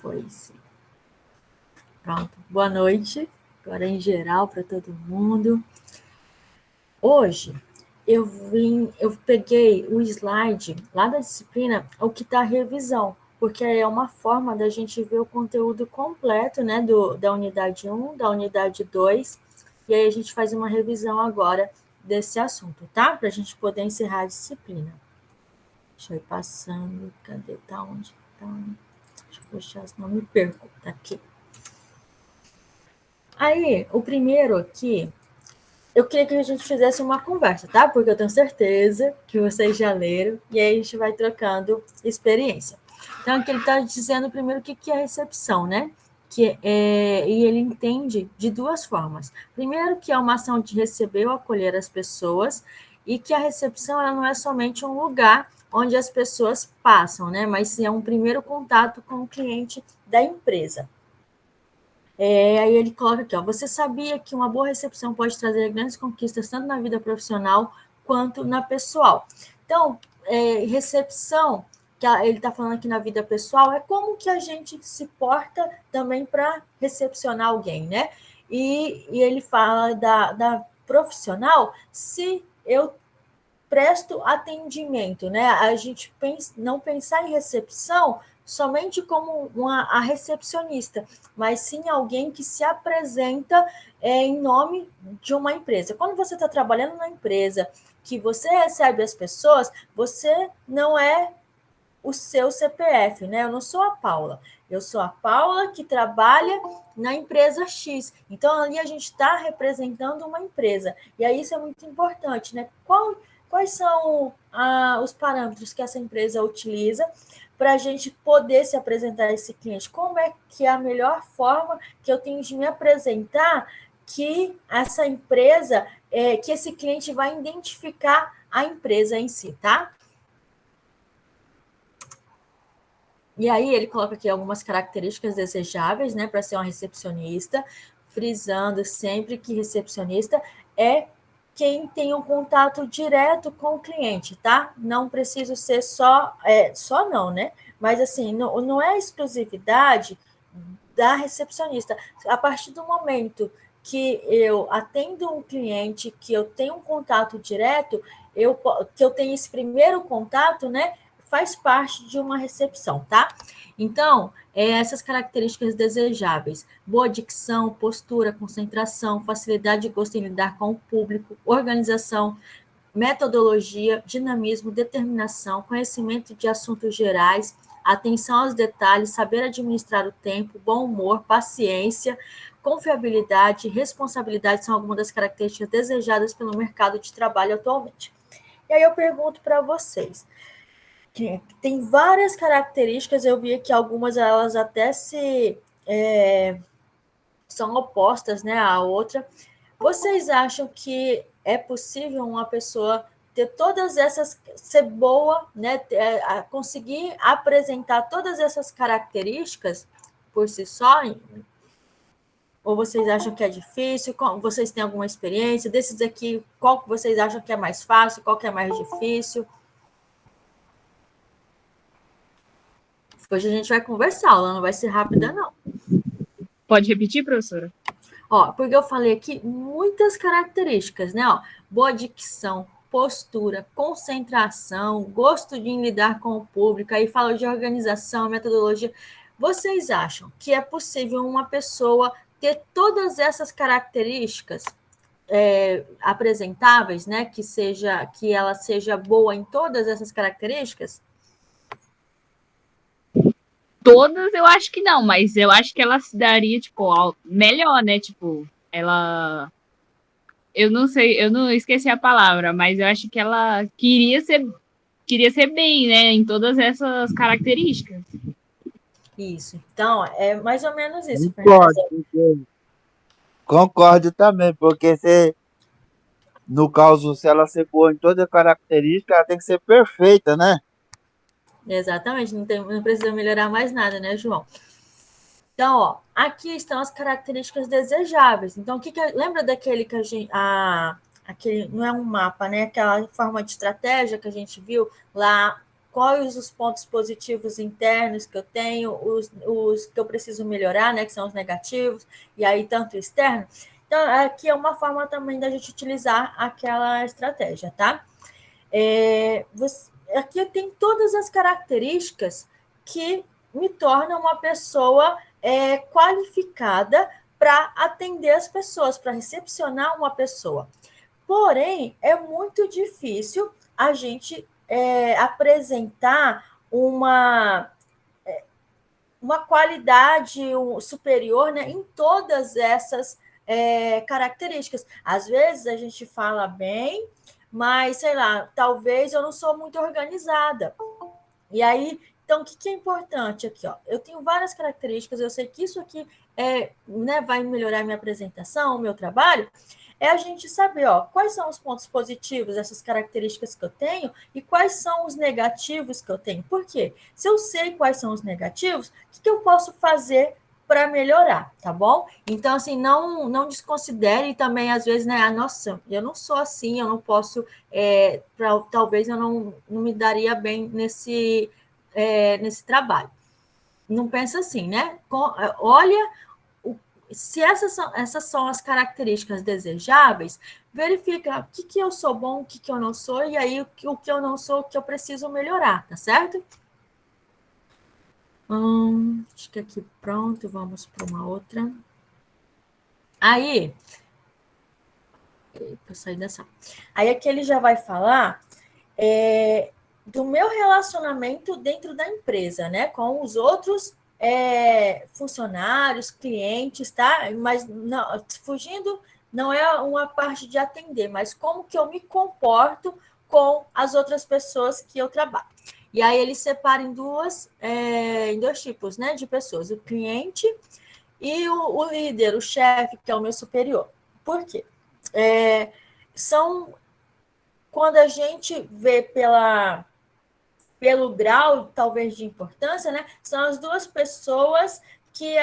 Foi sim. Pronto. Boa noite. Agora em geral para todo mundo. Hoje eu peguei o slide lá da disciplina, o que está a revisão, porque é uma forma da gente ver o conteúdo completo, né, da unidade 1, da unidade 2, e aí a gente faz uma revisão agora desse assunto, tá? Para a gente poder encerrar a disciplina. Deixa eu ir passando. Cadê? Tá onde? Tá. Deixa eu fechar, senão me perco. Tá aqui. Aí, o primeiro aqui, eu queria que a gente fizesse uma conversa, tá? Porque eu tenho certeza que vocês já leram, e aí a gente vai trocando experiência. Então, aqui ele está dizendo primeiro o que é recepção, né? E ele entende de duas formas. Primeiro, que é uma ação de receber ou acolher as pessoas, e que a recepção ela não é somente um lugar onde as pessoas passam, né? Mas sim é um primeiro contato com o cliente da empresa. Aí ele coloca aqui, ó, você sabia que uma boa recepção pode trazer grandes conquistas tanto na vida profissional quanto na pessoal. Então, recepção, que ele está falando aqui na vida pessoal, é como que a gente se porta também para recepcionar alguém, né? E ele fala da profissional, se eu presto atendimento, né? A gente não pensar em recepção somente como a recepcionista, mas sim alguém que se apresenta em nome de uma empresa. Quando você está trabalhando na empresa, que você recebe as pessoas, você não é o seu CPF, né? Eu não sou a Paula. Eu sou a Paula que trabalha na empresa X. Então, ali a gente está representando uma empresa. E aí isso é muito importante, né? Quais são os parâmetros que essa empresa utiliza para a gente poder se apresentar a esse cliente? Como é que é a melhor forma que eu tenho de me apresentar que essa empresa, que esse cliente vai identificar a empresa em si, tá? E aí ele coloca aqui algumas características desejáveis, né, para ser uma recepcionista, frisando sempre que recepcionista é quem tem um contato direto com o cliente, tá? Não preciso ser só não, né? Mas assim, não é exclusividade da recepcionista. A partir do momento que eu atendo um cliente, que eu tenho um contato direto, que eu tenho esse primeiro contato, né? Faz parte de uma recepção, tá? Então, essas características desejáveis: boa dicção, postura, concentração, facilidade e gosto em lidar com o público, organização, metodologia, dinamismo, determinação, conhecimento de assuntos gerais, atenção aos detalhes, saber administrar o tempo, bom humor, paciência, confiabilidade, responsabilidade são algumas das características desejadas pelo mercado de trabalho atualmente. E aí eu pergunto para vocês, tem várias características, eu vi que algumas elas até são opostas, né, à outra. Vocês acham que é possível uma pessoa ter todas essas, ser boa, né, conseguir apresentar todas essas características por si só? Ou vocês acham que é difícil? Vocês têm alguma experiência? Desses aqui, qual que vocês acham que é mais fácil? Qual que é mais difícil? Hoje a gente vai conversar, ela não vai ser rápida, não. Pode repetir, professora? Ó, porque eu falei aqui muitas características, né? Ó, boa dicção, postura, concentração, gosto de lidar com o público, aí fala de organização, metodologia. Vocês acham que é possível uma pessoa ter todas essas características apresentáveis, né? Que ela seja boa em todas essas características? Todas eu acho que não, mas eu acho que ela se daria, tipo, melhor, né? Tipo, ela. Eu não sei, eu não esqueci a palavra, mas eu acho que ela queria ser bem, né? Em todas essas características. Isso. Então, é mais ou menos isso, Fernanda. Concordo também, porque no caso, se ela ser boa em toda característica, ela tem que ser perfeita, né? Exatamente, não precisa melhorar mais nada, né, João? Então, ó, aqui estão as características desejáveis. Então, lembra daquele que a gente. Aquele, não é um mapa, né? Aquela forma de estratégia que a gente viu lá quais os pontos positivos internos que eu tenho, os que eu preciso melhorar, né, que são os negativos, e aí tanto externo. Então, aqui é uma forma também da gente utilizar aquela estratégia, tá? Aqui tem todas as características que me tornam uma pessoa qualificada para atender as pessoas, para recepcionar uma pessoa. Porém, é muito difícil a gente apresentar uma qualidade superior, né, em todas essas características. Às vezes a gente fala bem, mas, sei lá, talvez eu não sou muito organizada. E aí, então, o que é importante aqui? Ó? Eu tenho várias características, eu sei que isso aqui né, vai melhorar minha apresentação, o meu trabalho, é a gente saber quais são os pontos positivos dessas características que eu tenho e quais são os negativos que eu tenho. Por quê? Se eu sei quais são os negativos, o que eu posso fazer para melhorar, tá bom? Então, assim, não desconsidere também, às vezes, né? Nossa, eu não sou assim, eu não posso, talvez eu não me daria bem nesse trabalho. Não pensa assim, né? Olha, se essas são as características desejáveis, verifica o que eu sou bom, o que eu não sou, e aí o que eu não sou, o que eu preciso melhorar, tá certo? Acho que aqui pronto, vamos para uma outra. Aí, para sair dessa. Aí aqui ele já vai falar do meu relacionamento dentro da empresa, né? Com os outros funcionários, clientes, tá? Mas não, fugindo, não é uma parte de atender, mas como que eu me comporto com as outras pessoas que eu trabalho. E aí ele separa em dois tipos, né, de pessoas, o cliente e o líder, o chefe, que é o meu superior. Por quê? São quando a gente vê pelo grau, talvez, de importância, né? São as duas pessoas que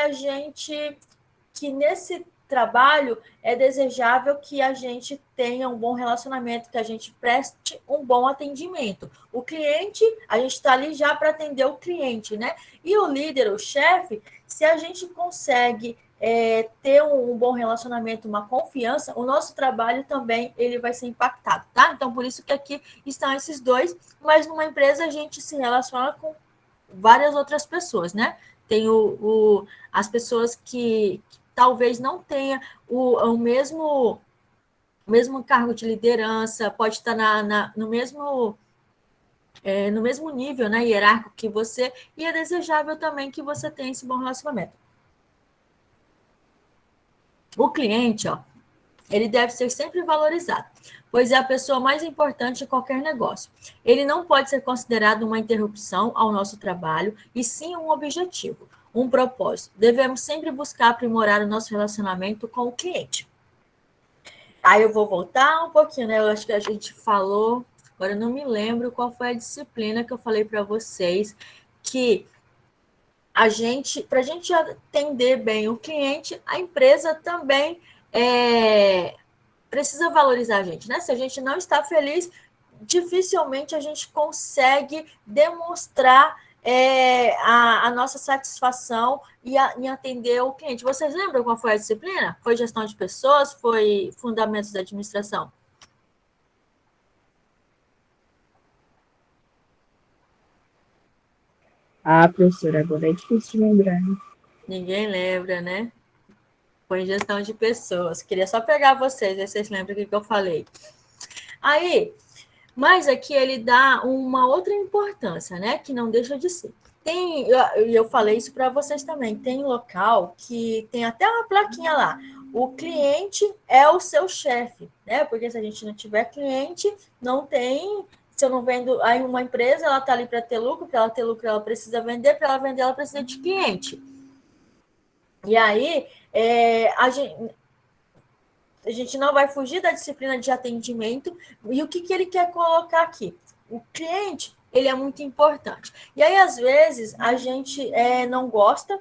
nesse trabalho é desejável que a gente tenha um bom relacionamento, que a gente preste um bom atendimento. O cliente, a gente está ali já para atender o cliente, né? E o líder, o chefe, se a gente consegue ter um bom relacionamento, uma confiança, o nosso trabalho também ele vai ser impactado, tá? Então, por isso que aqui estão esses dois, mas numa empresa a gente se relaciona com várias outras pessoas, né? Tem as pessoas que talvez não tenha o mesmo cargo de liderança, pode estar no mesmo nível, né, hierárquico que você, e é desejável também que você tenha esse bom relacionamento. O cliente, ele deve ser sempre valorizado, pois é a pessoa mais importante de qualquer negócio. Ele não pode ser considerado uma interrupção ao nosso trabalho, e sim um objetivo, um propósito. Devemos sempre buscar aprimorar o nosso relacionamento com o cliente. Aí eu vou voltar um pouquinho, né? Eu acho que a gente falou, agora eu não me lembro qual foi a disciplina que eu falei para vocês, que para a gente atender bem o cliente, a empresa também precisa valorizar a gente, né? Se a gente não está feliz, dificilmente a gente consegue demonstrar a nossa satisfação em atender o cliente. Vocês lembram qual foi a disciplina? Foi gestão de pessoas? Foi fundamentos da administração? Ah, professora, agora é difícil de lembrar, né? Ninguém lembra, né? Foi gestão de pessoas. Queria só pegar vocês, ver se vocês lembram o que eu falei. Aí, mas aqui ele dá uma outra importância, né? Que não deixa de ser. Eu falei isso para vocês também, tem local que tem até uma plaquinha lá. O cliente é o seu chefe, né? Porque se a gente não tiver cliente, não tem. Se eu não vendo, aí uma empresa, ela está ali para ter lucro, para ela ter lucro, ela precisa vender, para ela vender, ela precisa de cliente. E aí, a gente não vai fugir da disciplina de atendimento. E o que ele quer colocar aqui? O cliente, ele é muito importante. E aí, às vezes, a gente não gosta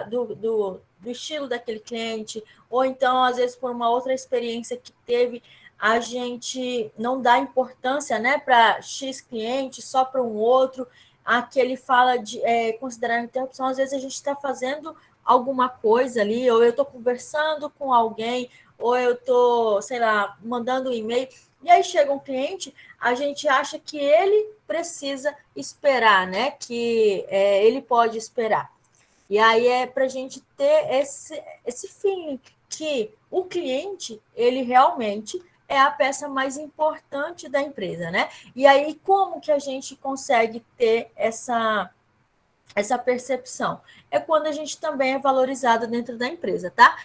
do estilo daquele cliente, ou então, às vezes, por uma outra experiência que teve, a gente não dá importância, né, para X cliente, só para um outro. Aqui ele fala de considerar a interrupção, às vezes a gente está fazendo alguma coisa ali, ou eu estou conversando com alguém, ou eu estou, sei lá, mandando um e-mail, e aí chega um cliente, a gente acha que ele precisa esperar, né? Que ele pode esperar. E aí é para a gente ter esse feeling que o cliente, ele realmente é a peça mais importante da empresa, né? E aí, como que a gente consegue ter essa percepção? É quando a gente também é valorizado dentro da empresa, tá?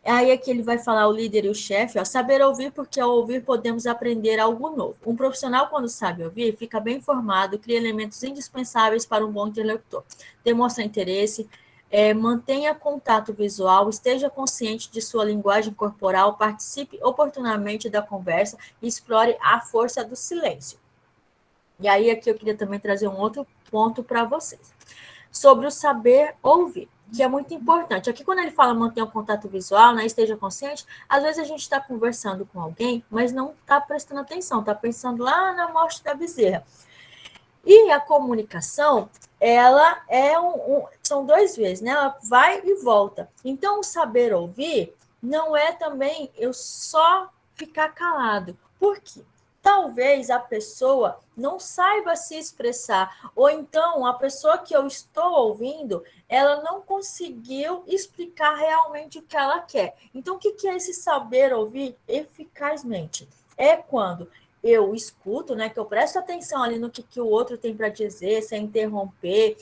Aí aqui ele vai falar o líder e o chefe, ó, saber ouvir, porque ao ouvir podemos aprender algo novo. Um profissional, quando sabe ouvir, fica bem informado, cria elementos indispensáveis para um bom interlocutor. Demonstra interesse, mantenha contato visual, esteja consciente de sua linguagem corporal, participe oportunamente da conversa e explore a força do silêncio. E aí aqui eu queria também trazer um outro ponto para vocês. Sobre o saber ouvir, que é muito importante. Aqui, quando ele fala manter um contato visual, né, esteja consciente, às vezes a gente está conversando com alguém, mas não está prestando atenção, está pensando lá na morte da bezerra. E a comunicação, ela são 2 vezes, né? Ela vai e volta. Então, o saber ouvir não é também eu só ficar calado. Por quê? Talvez a pessoa não saiba se expressar, ou então a pessoa que eu estou ouvindo, ela não conseguiu explicar realmente o que ela quer. Então, o que é esse saber ouvir eficazmente? É quando eu escuto, né, que eu presto atenção ali no que o outro tem para dizer, sem interromper,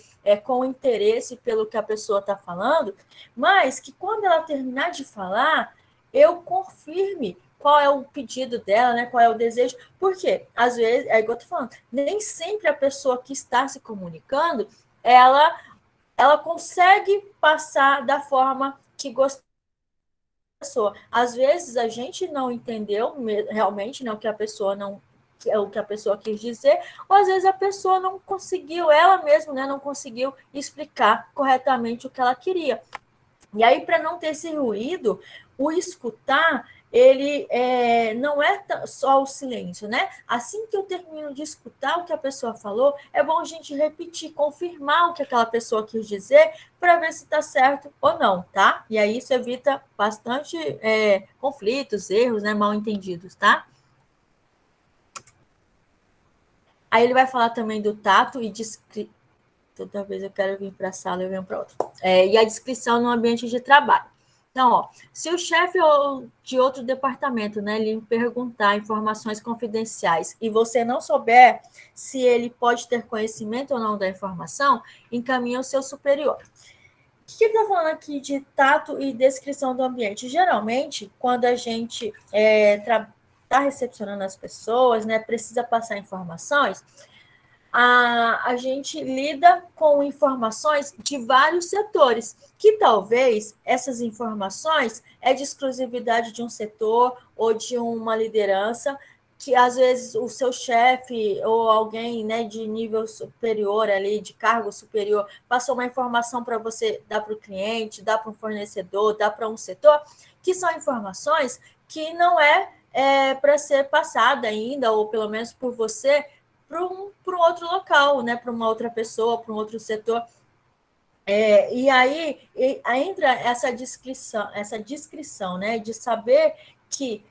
com interesse pelo que a pessoa está falando, mas que quando ela terminar de falar, eu confirme qual é o pedido dela, né? Qual é o desejo, porque às vezes, é igual eu tô falando, nem sempre a pessoa que está se comunicando, ela consegue passar da forma que gostaria. Às vezes a gente não entendeu realmente, né, o que a pessoa não o que a pessoa quis dizer, ou às vezes a pessoa não conseguiu, ela mesma, né, não conseguiu explicar corretamente o que ela queria. E aí, para não ter esse ruído, o escutar, ele não é só o silêncio, né? Assim que eu termino de escutar o que a pessoa falou, é bom a gente repetir, confirmar o que aquela pessoa quis dizer, para ver se está certo ou não, tá? E aí isso evita bastante conflitos, erros, né, mal entendidos, tá? Aí ele vai falar também do tato e descrição. Toda vez eu quero vir para a sala, eu venho para outra. E a descrição no ambiente de trabalho. Então, ó, se o chefe de outro departamento, né, lhe perguntar informações confidenciais e você não souber se ele pode ter conhecimento ou não da informação, encaminhe ao seu superior. O que ele está falando aqui de tato e descrição do ambiente? Geralmente, quando a gente está recepcionando as pessoas, né, precisa passar informações, a gente lida com informações de vários setores, que talvez essas informações é de exclusividade de um setor ou de uma liderança, que às vezes o seu chefe ou alguém, né, de nível superior ali, de cargo superior, passou uma informação para você dar para o cliente, dar para um fornecedor, dar para um setor, que são informações que não para ser passada ainda, ou pelo menos por você, para um outro local, né? Para uma outra pessoa, para um outro setor. E aí entra essa descrição, né? De saber que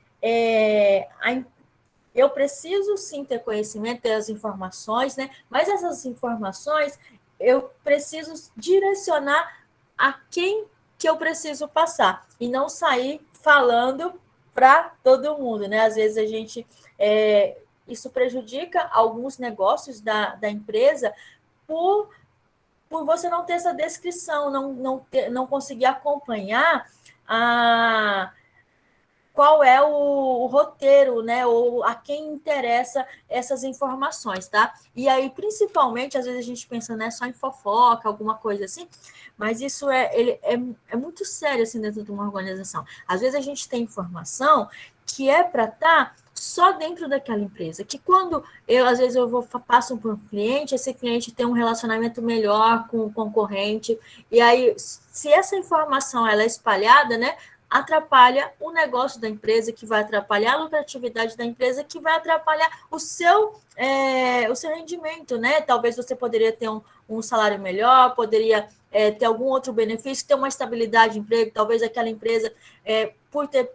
eu preciso sim ter conhecimento, ter as informações, né? Mas essas informações eu preciso direcionar a quem que eu preciso passar e não sair falando para todo mundo, né? Às vezes a gente isso prejudica alguns negócios da empresa por você não ter essa descrição, não conseguir acompanhar qual é o roteiro, né? Ou a quem interessa essas informações, tá? E aí, principalmente, às vezes a gente pensa, né, só em fofoca, alguma coisa assim, mas isso é muito sério, assim, dentro de uma organização. Às vezes a gente tem informação que é para estar só dentro daquela empresa, que quando às vezes passo por um cliente, esse cliente tem um relacionamento melhor com o concorrente, e aí, se essa informação ela é espalhada, né, atrapalha o negócio da empresa, que vai atrapalhar a lucratividade da empresa, que vai atrapalhar o seu rendimento, né? Talvez você poderia ter um salário melhor, poderia ter algum outro benefício, ter uma estabilidade de emprego, talvez aquela empresa, por ter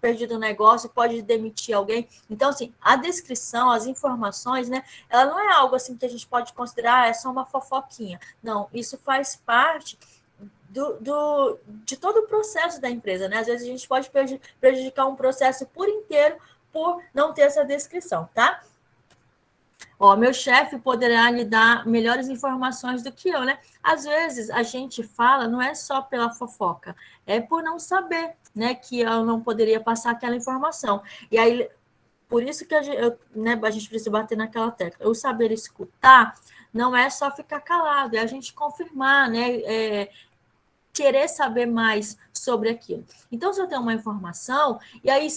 perdido o negócio, pode demitir alguém. Então, assim, a descrição, as informações, né, ela não é algo assim que a gente pode considerar, é só uma fofoquinha. Não, isso faz parte de todo o processo da empresa, né? Às vezes a gente pode prejudicar um processo por inteiro por não ter essa descrição, tá? Ó, meu chefe poderá lhe dar melhores informações do que eu, né? Às vezes a gente fala, não é só pela fofoca, é por não saber, né, que eu não poderia passar aquela informação. E aí, por isso que a gente precisa bater naquela tecla. O saber escutar não é só ficar calado, é a gente confirmar, né? Querer saber mais sobre aquilo. Então, se eu tenho uma informação, e aí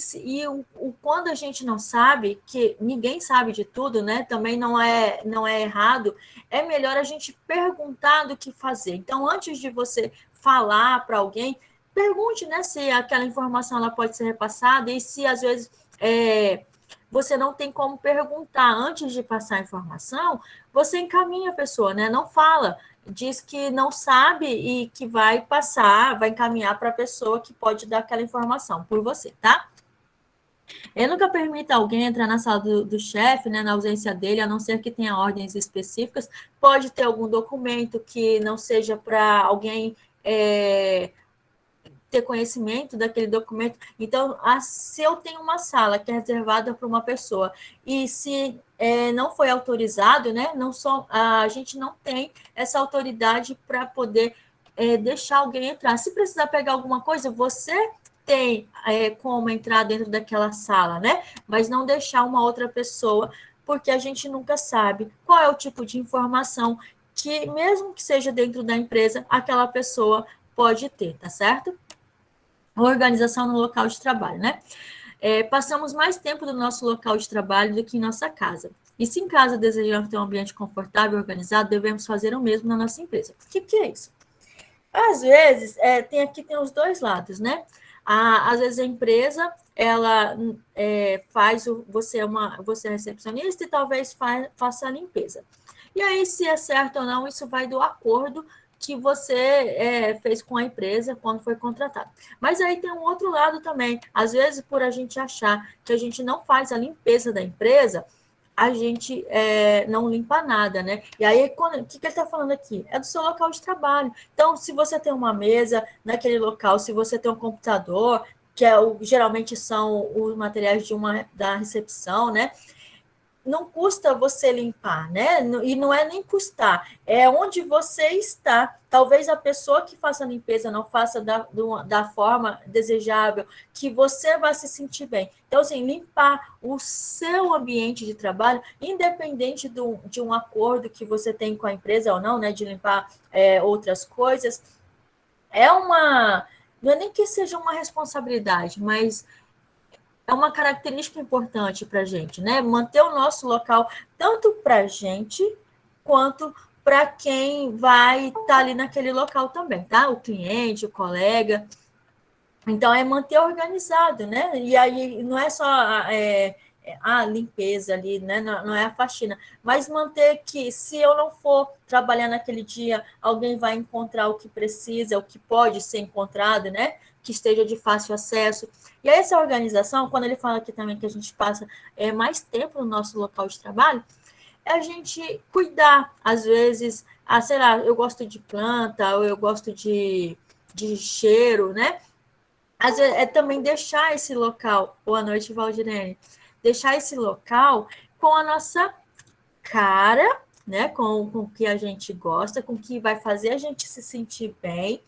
quando a gente não sabe, que ninguém sabe de tudo, né? Também não é errado, é melhor a gente perguntar do que fazer. Então, antes de você falar para alguém, pergunte, né, se aquela informação ela pode ser repassada, e se às vezes você não tem como perguntar antes de passar a informação, você encaminha a pessoa, né? Não fala, diz que não sabe e que vai passar, vai encaminhar para a pessoa que pode dar aquela informação por você, tá? Eu nunca permita alguém entrar na sala do chefe, né, na ausência dele, a não ser que tenha ordens específicas. Pode ter algum documento que não seja para alguém ter conhecimento daquele documento. Então, se eu tenho uma sala que é reservada para uma pessoa e se não foi autorizado, né, a gente não tem essa autoridade para poder deixar alguém entrar. Se precisar pegar alguma coisa, você tem como entrar dentro daquela sala, né? Mas não deixar uma outra pessoa, porque a gente nunca sabe qual é o tipo de informação que, mesmo que seja dentro da empresa, aquela pessoa pode ter, tá certo? Organização no local de trabalho, né? Passamos mais tempo no nosso local de trabalho do que em nossa casa. E se em casa desejamos ter um ambiente confortável e organizado, devemos fazer o mesmo na nossa empresa. O que é isso? Às vezes, tem os dois lados, né? Às vezes a empresa, ela faz, você é recepcionista e talvez faça a limpeza. E aí, se é certo ou não, isso vai do acordo que você fez com a empresa quando foi contratado. Mas aí tem um outro lado também. Às vezes, por a gente achar que a gente não faz a limpeza da empresa, a gente não limpa nada, né? E aí, o que ele está falando aqui? É do seu local de trabalho. Então, se você tem uma mesa naquele local, se você tem um computador, que geralmente são os materiais da recepção, né? Não custa você limpar, né? E não é nem custar, é onde você está. Talvez a pessoa que faça a limpeza não faça da forma desejável, que você vai se sentir bem. Então, assim, limpar o seu ambiente de trabalho, independente de um acordo que você tem com a empresa ou não, né? De limpar outras coisas, não é nem que seja uma responsabilidade, mas é uma característica importante para a gente, né? Manter o nosso local, tanto para a gente, quanto para quem vai estar ali naquele local também, tá? O cliente, o colega. Então, é manter organizado, né? E aí, não é só a limpeza ali, né? Não é a faxina, mas manter que, se eu não for trabalhar naquele dia, alguém vai encontrar o que precisa, o que pode ser encontrado, né? Que esteja de fácil acesso. E essa organização, quando ele fala aqui também que a gente passa mais tempo no nosso local de trabalho, é a gente cuidar, às vezes, sei lá, eu gosto de planta, ou eu gosto de cheiro, né? Às vezes, também deixar esse local, boa noite, Valdirene, deixar esse local com a nossa cara, né? Com o que a gente gosta, com o que vai fazer a gente se sentir bem,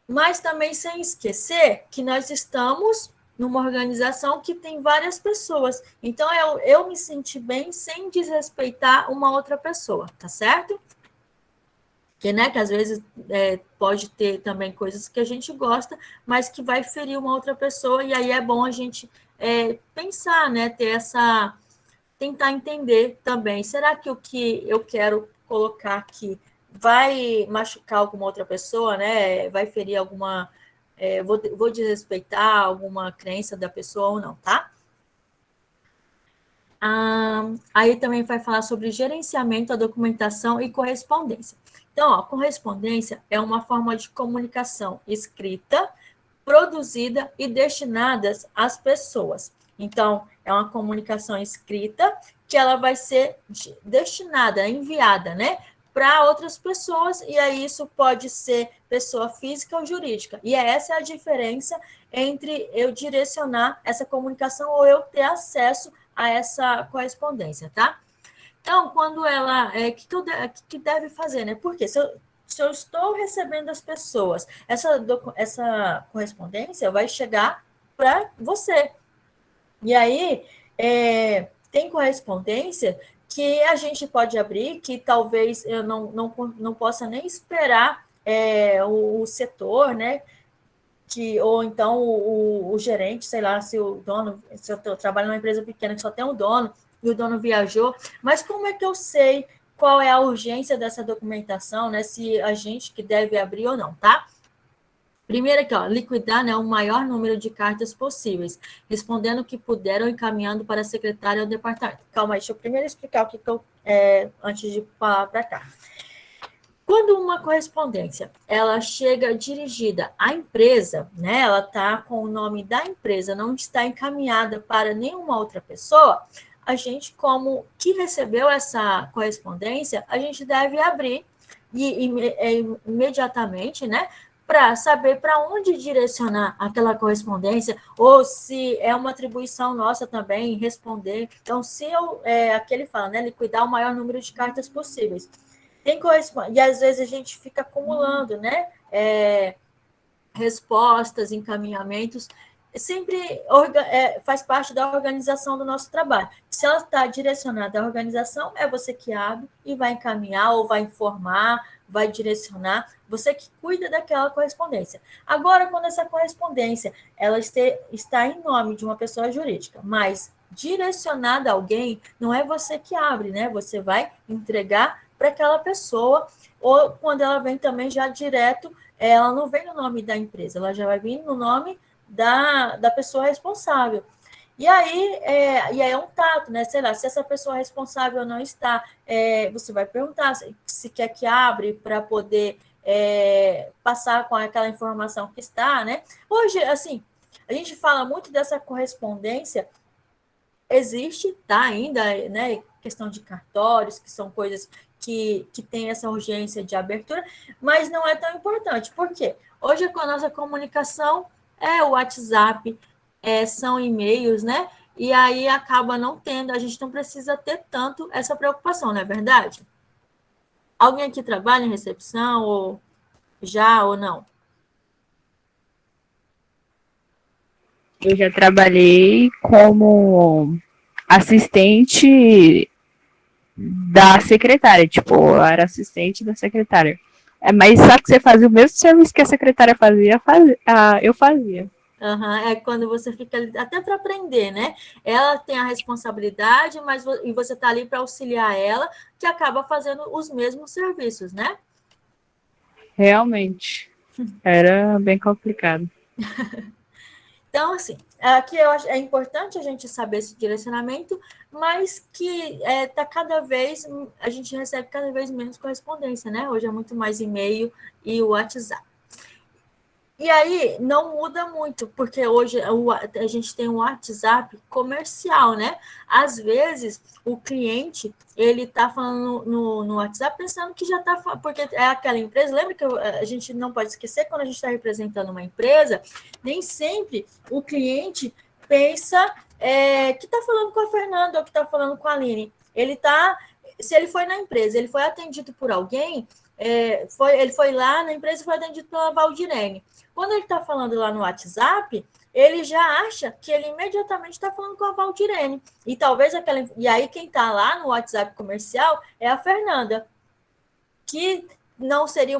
mas também sem esquecer que nós estamos numa organização que tem várias pessoas. Então, eu me sentir bem sem desrespeitar uma outra pessoa, tá certo? Que, né, que às vezes pode ter também coisas que a gente gosta, mas que vai ferir uma outra pessoa, e aí é bom a gente pensar, né, tentar entender também, será que o que eu quero colocar aqui vai machucar alguma outra pessoa, né, vai ferir vou desrespeitar alguma crença da pessoa ou não, tá? Aí também vai falar sobre gerenciamento da documentação e correspondência. Então, ó, correspondência é uma forma de comunicação escrita, produzida e destinadas às pessoas. Então, é uma comunicação escrita que ela vai ser destinada, enviada, né, para outras pessoas, e aí isso pode ser pessoa física ou jurídica. E essa é a diferença entre eu direcionar essa comunicação ou eu ter acesso a essa correspondência, tá? Então, quando ela... que deve fazer, né? Porque se eu estou recebendo as pessoas, essa correspondência vai chegar para você. E aí, tem correspondência que a gente pode abrir, que talvez eu não possa nem esperar o setor, né? Ou então o gerente, sei lá, se eu trabalho numa empresa pequena que só tem um dono, e o dono viajou, mas como é que eu sei qual é a urgência dessa documentação, né? Se a gente que deve abrir ou não, tá? Primeiro aqui, ó, liquidar, né, o maior número de cartas possíveis, respondendo o que puder ou encaminhando para a secretária ou departamento. Calma aí, deixa eu primeiro explicar o que eu antes de falar para cá. Quando uma correspondência ela chega dirigida à empresa, né, ela está com o nome da empresa, não está encaminhada para nenhuma outra pessoa, a gente, como que recebeu essa correspondência, a gente deve abrir imediatamente, né, para saber para onde direcionar aquela correspondência, ou se é uma atribuição nossa também responder. Então, se aqui ele fala, né, liquidar o maior número de cartas possíveis. E às vezes a gente fica acumulando, né? Respostas, encaminhamentos, sempre faz parte da organização do nosso trabalho. Se ela está direcionada à organização, é você que abre e vai encaminhar ou vai informar, vai direcionar, você que cuida daquela correspondência. Agora, quando essa correspondência ela está em nome de uma pessoa jurídica, mas direcionada a alguém, não é você que abre, né? Você vai entregar para aquela pessoa, ou quando ela vem também já direto, ela não vem no nome da empresa, ela já vai vir no nome da pessoa responsável. E aí é um tato, né? Sei lá, se essa pessoa responsável não está, você vai perguntar se quer que abre para poder passar com aquela informação que está, né? Hoje, assim, a gente fala muito dessa correspondência, existe, tá ainda, né? Questão de cartórios, que são coisas que tem essa urgência de abertura, mas não é tão importante. Por quê? Hoje, com a nossa comunicação, o WhatsApp, são e-mails, né? E aí acaba não tendo, a gente não precisa ter tanto essa preocupação, não é verdade? Alguém aqui trabalha em recepção, ou já ou não? Eu já trabalhei como assistente da secretária, tipo, eu era assistente da secretária. Mas só que você fazia o mesmo serviço que a secretária fazia, eu fazia. É quando você fica ali, até para aprender, né? Ela tem a responsabilidade, e você está ali para auxiliar ela, que acaba fazendo os mesmos serviços, né? Realmente. Era bem complicado. Então, assim, aqui eu acho é importante a gente saber esse direcionamento, mas que a gente recebe cada vez menos correspondência, né? Hoje é muito mais e-mail e o WhatsApp. E aí não muda muito, porque hoje a gente tem um WhatsApp comercial, né? Às vezes o cliente ele está falando no WhatsApp pensando que já está, porque é aquela empresa. Lembra que a gente não pode esquecer, quando a gente está representando uma empresa, nem sempre o cliente pensa que está falando com a Fernanda ou que está falando com a Aline. Se ele foi na empresa, ele foi atendido por alguém, ele foi lá na empresa e foi atendido pela Valdirene. Quando ele está falando lá no WhatsApp, ele já acha que ele imediatamente está falando com a Valdirene. E aí quem está lá no WhatsApp comercial é a Fernanda, que não seria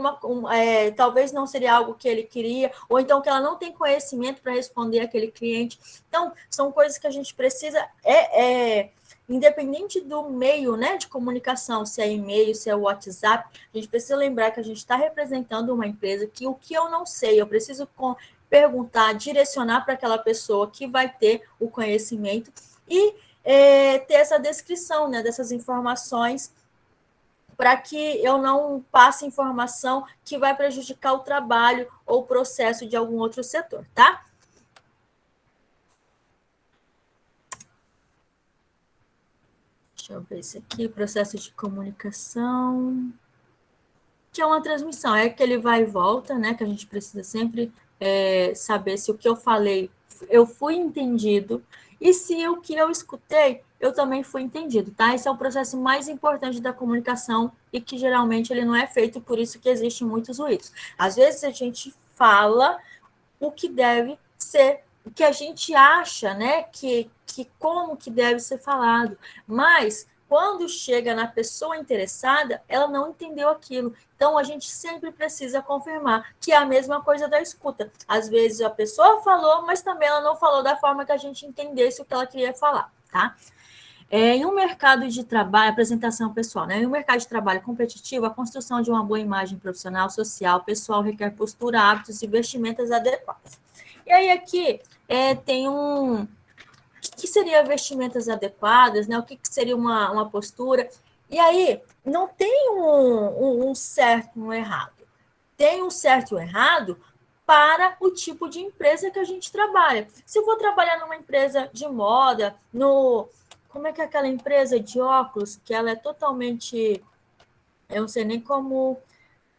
talvez não seria algo que ele queria, ou então que ela não tem conhecimento para responder aquele cliente. Então, são coisas que a gente precisa, independente do meio, né, de comunicação, se é e-mail, se é o WhatsApp, a gente precisa lembrar que a gente está representando uma empresa que o que eu não sei, eu preciso perguntar, direcionar para aquela pessoa que vai ter o conhecimento e ter essa descrição, né, dessas informações, para que eu não passe informação que vai prejudicar o trabalho ou o processo de algum outro setor, tá? Deixa eu ver isso aqui, processo de comunicação, que é uma transmissão, é aquele vai e volta, né, que a gente precisa sempre saber se o que eu falei, eu fui entendido, e se o que eu escutei, eu também fui entendido, tá? Esse é o processo mais importante da comunicação e que geralmente ele não é feito, por isso que existem muitos ruídos. Às vezes a gente fala o que deve ser, o que a gente acha, né, que como que deve ser falado, mas quando chega na pessoa interessada, ela não entendeu aquilo. Então, a gente sempre precisa confirmar que é a mesma coisa da escuta. Às vezes, a pessoa falou, mas também ela não falou da forma que a gente entendesse o que ela queria falar, tá? Em um mercado de trabalho, apresentação pessoal, né? Em um mercado de trabalho competitivo, a construção de uma boa imagem profissional, social, pessoal requer postura, hábitos e vestimentas adequadas. E aí, aqui, tem um... O que seria vestimentas adequadas, né? O que seria uma postura? E aí, não tem um certo e um errado. Tem um certo e um errado para o tipo de empresa que a gente trabalha. Se eu vou trabalhar numa empresa de moda, como é que é aquela empresa de óculos, que ela é totalmente... Eu não sei nem como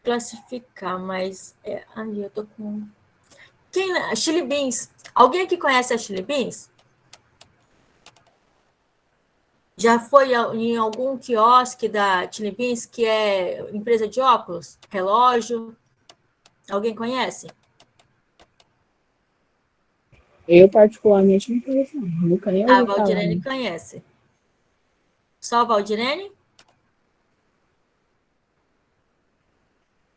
classificar, mas... ali eu tô com... A Chili Beans. Alguém aqui conhece a Chili Beans? Já foi em algum quiosque da Chili Beans, que é empresa de óculos, relógio? Alguém conhece? Eu, particularmente, não conheço, não. Nunca nem A ouvi falar. Valdirene conhece. Só a Valdirene?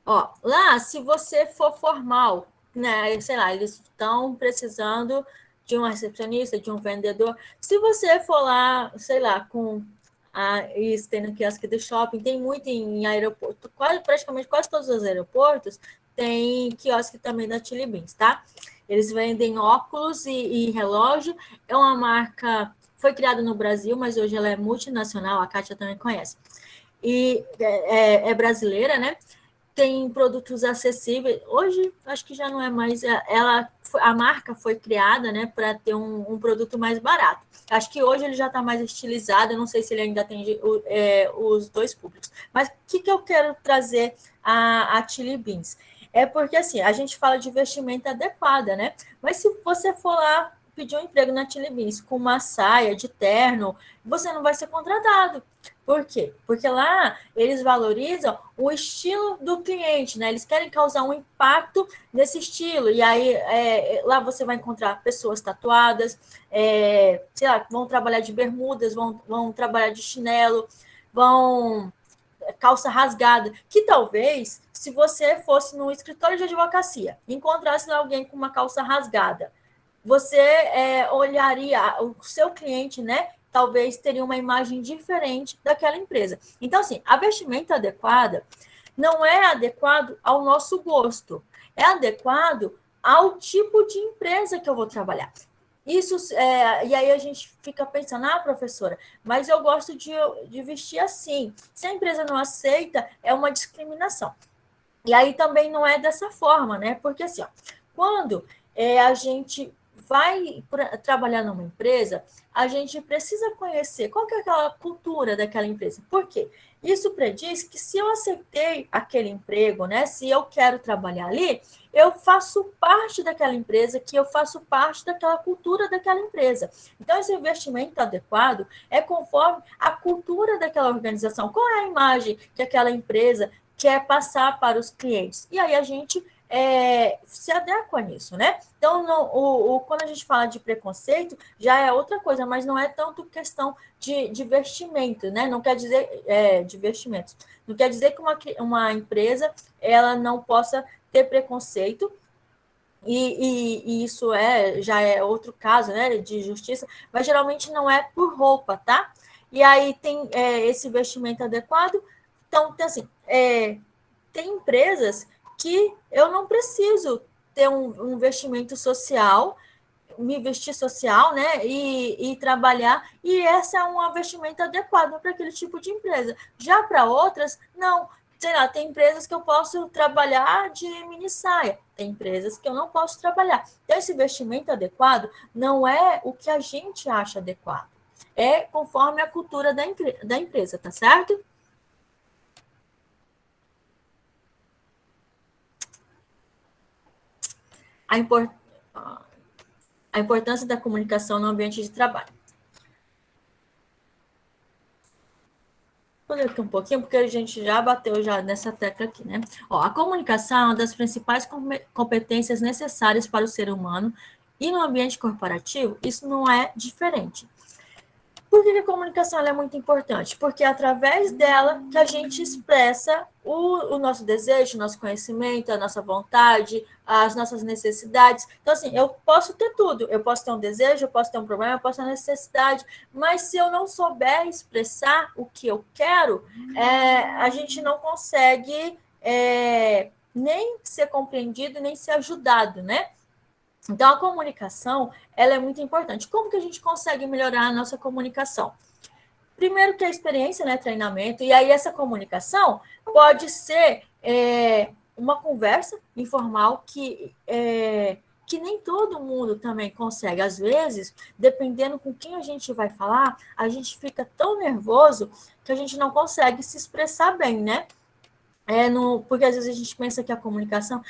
Ó, lá, se você for formal, né, sei lá, eles estão precisando de uma recepcionista, de um vendedor. Se você for lá, sei lá, com isso tem no quiosque do shopping, tem muito em aeroporto, praticamente quase todos os aeroportos tem quiosque também da Chili Beans, tá? Eles vendem óculos e relógio, é uma marca, foi criada no Brasil, mas hoje ela é multinacional, a Kátia também conhece. E é brasileira, né? Tem produtos acessíveis. Hoje, acho que já não é mais. A marca foi criada, né, para ter um produto mais barato. Acho que hoje ele já está mais estilizado. Eu não sei se ele ainda atende os dois públicos. Mas o que eu quero trazer a Chili Beans? É porque, assim, a gente fala de vestimenta adequada, né? Mas se você for lá pedir um emprego na Chili Beans com uma saia de terno, você não vai ser contratado. Por quê? Porque lá eles valorizam o estilo do cliente, né? Eles querem causar um impacto nesse estilo. E aí lá você vai encontrar pessoas tatuadas, sei lá, vão trabalhar de bermudas, vão trabalhar de chinelo, vão calça rasgada, que talvez, se você fosse no escritório de advocacia, encontrasse alguém com uma calça rasgada, você olharia o seu cliente, né? Talvez teria uma imagem diferente daquela empresa. Então, assim, a vestimenta adequada não é adequado ao nosso gosto, é adequado ao tipo de empresa que eu vou trabalhar. Isso, e aí a gente fica pensando, professora, mas eu gosto de vestir assim. Se a empresa não aceita, é uma discriminação. E aí também não é dessa forma, né? Porque assim, ó, quando a gente vai trabalhar numa empresa, a gente precisa conhecer qual que é aquela cultura daquela empresa. Por quê? Isso prediz que se eu aceitei aquele emprego, né? Se eu quero trabalhar ali, eu faço parte daquela empresa, que eu faço parte daquela cultura daquela empresa. Então, esse investimento adequado é conforme a cultura daquela organização. Qual é a imagem que aquela empresa quer passar para os clientes? E aí a gente se adequa nisso, né? Então, quando a gente fala de preconceito, já é outra coisa, mas não é tanto questão de vestimento, né? Não quer dizer de vestimentos. Não quer dizer que uma empresa ela não possa ter preconceito, e isso já é outro caso, né, de justiça, mas geralmente não é por roupa, tá? E aí tem esse vestimento adequado. Então, assim, tem empresas que eu não preciso ter um investimento social, me investir social, né, e trabalhar, e esse é um investimento adequado para aquele tipo de empresa. Já para outras, não. Sei lá, tem empresas que eu posso trabalhar de mini saia, tem empresas que eu não posso trabalhar. Então, esse investimento adequado não é o que a gente acha adequado, é conforme a cultura da empresa, tá certo? A importância da comunicação no ambiente de trabalho. Vou ler aqui um pouquinho, porque a gente já bateu já nessa tecla aqui, né? Ó, a comunicação é uma das principais competências necessárias para o ser humano, e no ambiente corporativo, isso não é diferente. Por que a comunicação é muito importante? Porque é através dela que a gente expressa o nosso desejo, o nosso conhecimento, a nossa vontade, as nossas necessidades. Então, assim, eu posso ter tudo. Eu posso ter um desejo, eu posso ter um problema, eu posso ter uma necessidade. Mas se eu não souber expressar o que eu quero, a gente não consegue nem ser compreendido, nem ser ajudado, né? Então, a comunicação, ela é muito importante. Como que a gente consegue melhorar a nossa comunicação? Primeiro que a experiência, né, treinamento, e aí essa comunicação pode ser uma conversa informal que nem todo mundo também consegue. Às vezes, dependendo com quem a gente vai falar, a gente fica tão nervoso que a gente não consegue se expressar bem, né? Porque às vezes a gente pensa que a comunicação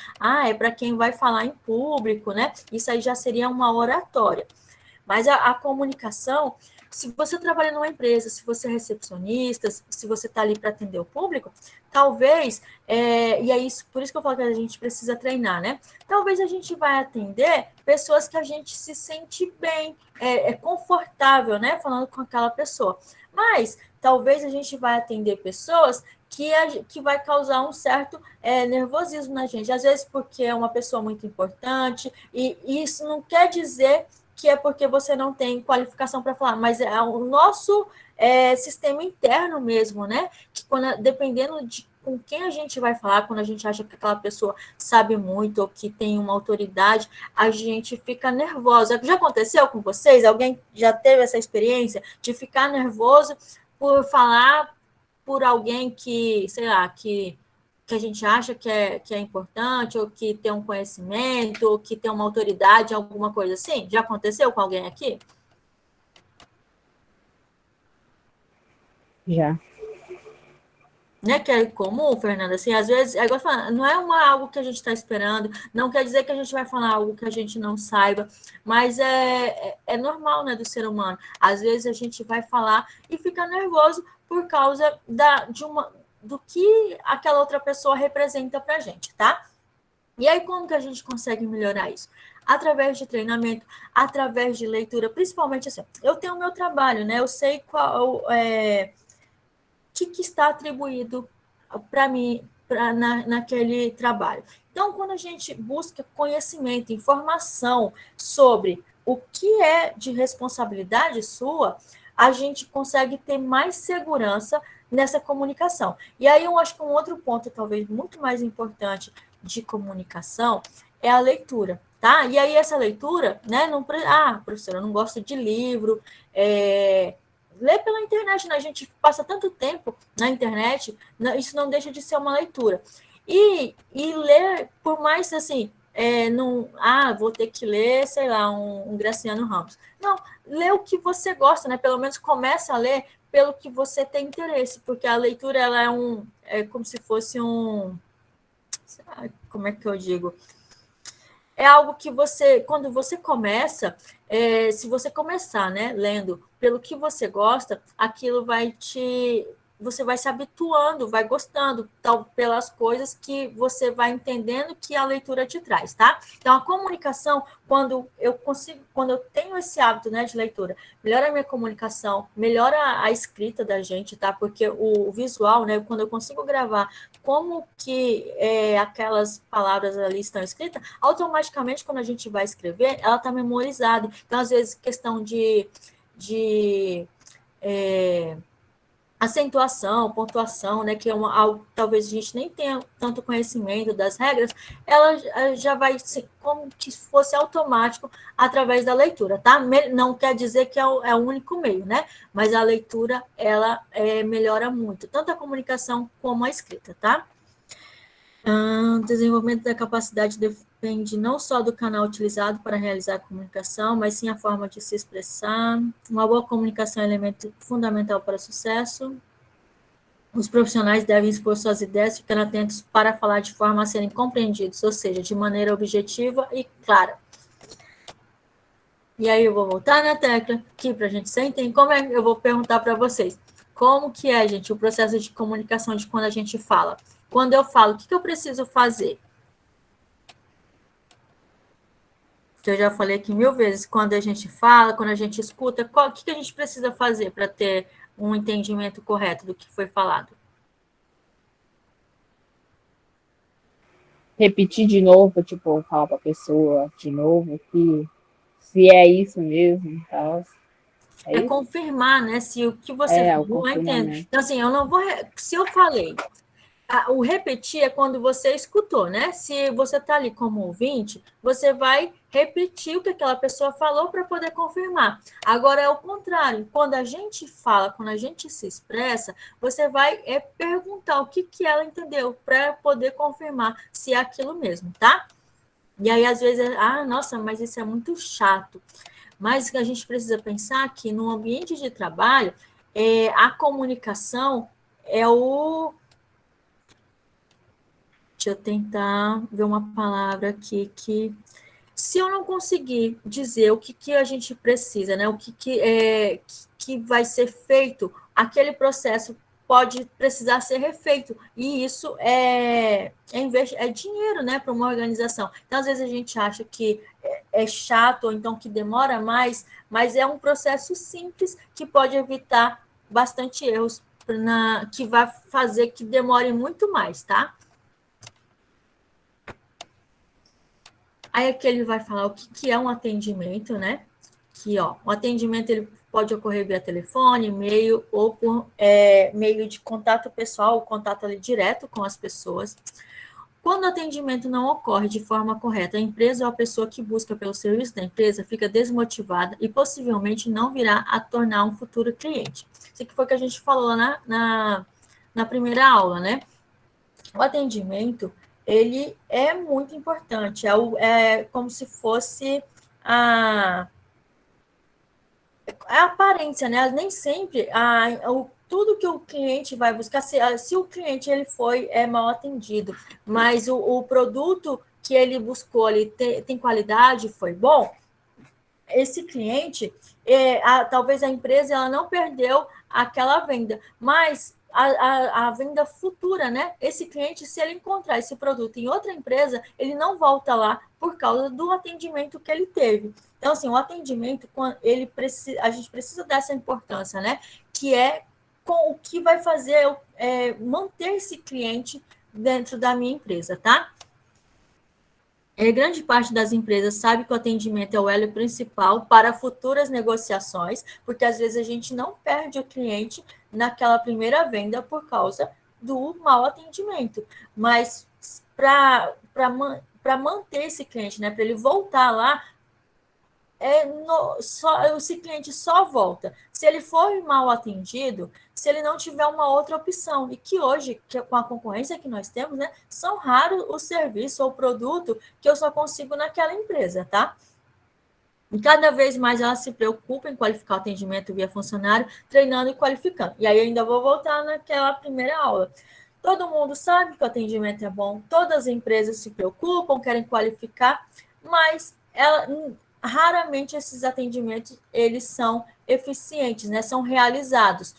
é para quem vai falar em público, né? Isso aí já seria uma oratória. Mas a comunicação, se você trabalha numa empresa, se você é recepcionista, se você está ali para atender o público, talvez, e é isso, por isso que eu falo que a gente precisa treinar, né? Talvez a gente vai atender pessoas que a gente se sente bem, confortável, né? Falando com aquela pessoa. Mas talvez a gente vai atender pessoas que vai causar um certo nervosismo na gente. Às vezes porque é uma pessoa muito importante, e isso não quer dizer que é porque você não tem qualificação para falar, mas é o nosso sistema interno mesmo, né? Que dependendo de com quem a gente vai falar, quando a gente acha que aquela pessoa sabe muito ou que tem uma autoridade, a gente fica nervosa. Já aconteceu com vocês? Alguém já teve essa experiência de ficar nervoso por falar por alguém que, sei lá, que a gente acha que é importante, ou que tem um conhecimento, ou que tem uma autoridade, alguma coisa assim? Já aconteceu com alguém aqui? Já. Né, que é comum, Fernanda, assim, às vezes, é igual falando, não é algo que a gente está esperando, não quer dizer que a gente vai falar algo que a gente não saiba, mas é normal, né, do ser humano. Às vezes a gente vai falar e fica nervoso por causa do que aquela outra pessoa representa para a gente, tá? E aí, como que a gente consegue melhorar isso? Através de treinamento, através de leitura, principalmente assim, eu tenho o meu trabalho, né, eu sei qual que está atribuído para mim naquele trabalho. Então, quando a gente busca conhecimento, informação sobre o que é de responsabilidade sua, a gente consegue ter mais segurança nessa comunicação. E aí eu acho que um outro ponto, talvez muito mais importante de comunicação, é a leitura, tá? E aí essa leitura, né? Professora, eu não gosto de livro, ler pela internet, né? A gente passa tanto tempo na internet, isso não deixa de ser uma leitura. E ler, por mais assim, vou ter que ler, sei lá, um Graciano Ramos. Não, lê o que você gosta, né? Pelo menos começa a ler pelo que você tem interesse, porque a leitura ela é como se fosse como é que eu digo? É algo que quando você começa, se você começar, né, lendo pelo que você gosta, aquilo você vai se habituando, vai gostando, pelas coisas que você vai entendendo que a leitura te traz, tá? Então, a comunicação, quando eu tenho esse hábito, né, de leitura, melhora a minha comunicação, melhora a escrita da gente, tá? Porque o visual, né, quando eu consigo gravar como que aquelas palavras ali estão escritas, automaticamente, quando a gente vai escrever, ela está memorizada. Então, às vezes, questão de acentuação, pontuação, né, que é algo talvez a gente nem tenha tanto conhecimento das regras, ela já vai ser como que fosse automático através da leitura, tá? Não quer dizer que é o único meio, né? Mas a leitura, ela melhora muito, tanto a comunicação como a escrita, tá? O desenvolvimento da capacidade depende não só do canal utilizado para realizar a comunicação, mas sim a forma de se expressar. Uma boa comunicação é um elemento fundamental para o sucesso. Os profissionais devem expor suas ideias, ficando atentos para falar de forma a serem compreendidos, ou seja, de maneira objetiva e clara. E aí eu vou voltar na tecla aqui para a gente sentir. Como é que eu vou perguntar para vocês? Como que é, gente, o processo de comunicação de quando a gente fala? Quando eu falo, o que eu preciso fazer? Que eu já falei aqui 1000 vezes, quando a gente fala, quando a gente escuta, o que a gente precisa fazer para ter um entendimento correto do que foi falado? Repetir de novo, tipo, falar para a pessoa de novo que se é isso mesmo e tal. É confirmar, né? Se o que você falou, eu entendo. Então, assim, eu não vou. Se eu falei, o repetir é quando você escutou, né? Se você está ali como ouvinte, você vai repetir o que aquela pessoa falou para poder confirmar. Agora é o contrário, quando a gente fala, quando a gente se expressa, você vai perguntar o que ela entendeu para poder confirmar se é aquilo mesmo, tá? E aí, às vezes, nossa, mas isso é muito chato. Mas a gente precisa pensar que no ambiente de trabalho, a comunicação é o. Deixa eu tentar ver uma palavra aqui que. Se eu não conseguir dizer o que a gente precisa, né? O que vai ser feito, aquele processo pode precisar ser refeito. E isso é dinheiro, né, para uma organização. Então, às vezes, a gente acha que é chato, ou então que demora mais, mas é um processo simples que pode evitar bastante erros, que vai fazer que demore muito mais, tá? Aí aqui ele vai falar o que é um atendimento, né? Que, ó, o atendimento ele pode ocorrer via telefone, e-mail ou por meio de contato pessoal, contato ali direto com as pessoas. Quando o atendimento não ocorre de forma correta, a empresa ou a pessoa que busca pelo serviço da empresa fica desmotivada e possivelmente não virá a tornar um futuro cliente. Isso aqui foi o que a gente falou na primeira aula, né? O atendimento, ele é muito importante, é como se fosse a aparência, né? Nem sempre tudo que o cliente vai buscar, se o cliente ele foi mal atendido, mas o produto que ele buscou ali tem qualidade, foi bom, esse cliente, talvez a empresa ela não perdeu aquela venda, mas a venda futura, né? Esse cliente, se ele encontrar esse produto em outra empresa, ele não volta lá por causa do atendimento que ele teve. Então, assim, o atendimento, a gente precisa dessa importância, né? Que é com o que vai fazer manter esse cliente dentro da minha empresa, tá? Grande parte das empresas sabe que o atendimento é o elo principal para futuras negociações, porque às vezes a gente não perde o cliente naquela primeira venda por causa do mau atendimento. Mas para manter esse cliente, né, para ele voltar lá, esse cliente só volta se ele for mal atendido, se ele não tiver uma outra opção. E que hoje, com a concorrência que nós temos, né, são raros o serviço ou produto que eu só consigo naquela empresa, tá? E cada vez mais ela se preocupa em qualificar o atendimento via funcionário, treinando e qualificando. E aí eu ainda vou voltar naquela primeira aula. Todo mundo sabe que o atendimento é bom, todas as empresas se preocupam, querem qualificar, mas raramente esses atendimentos eles são eficientes, né? São realizados.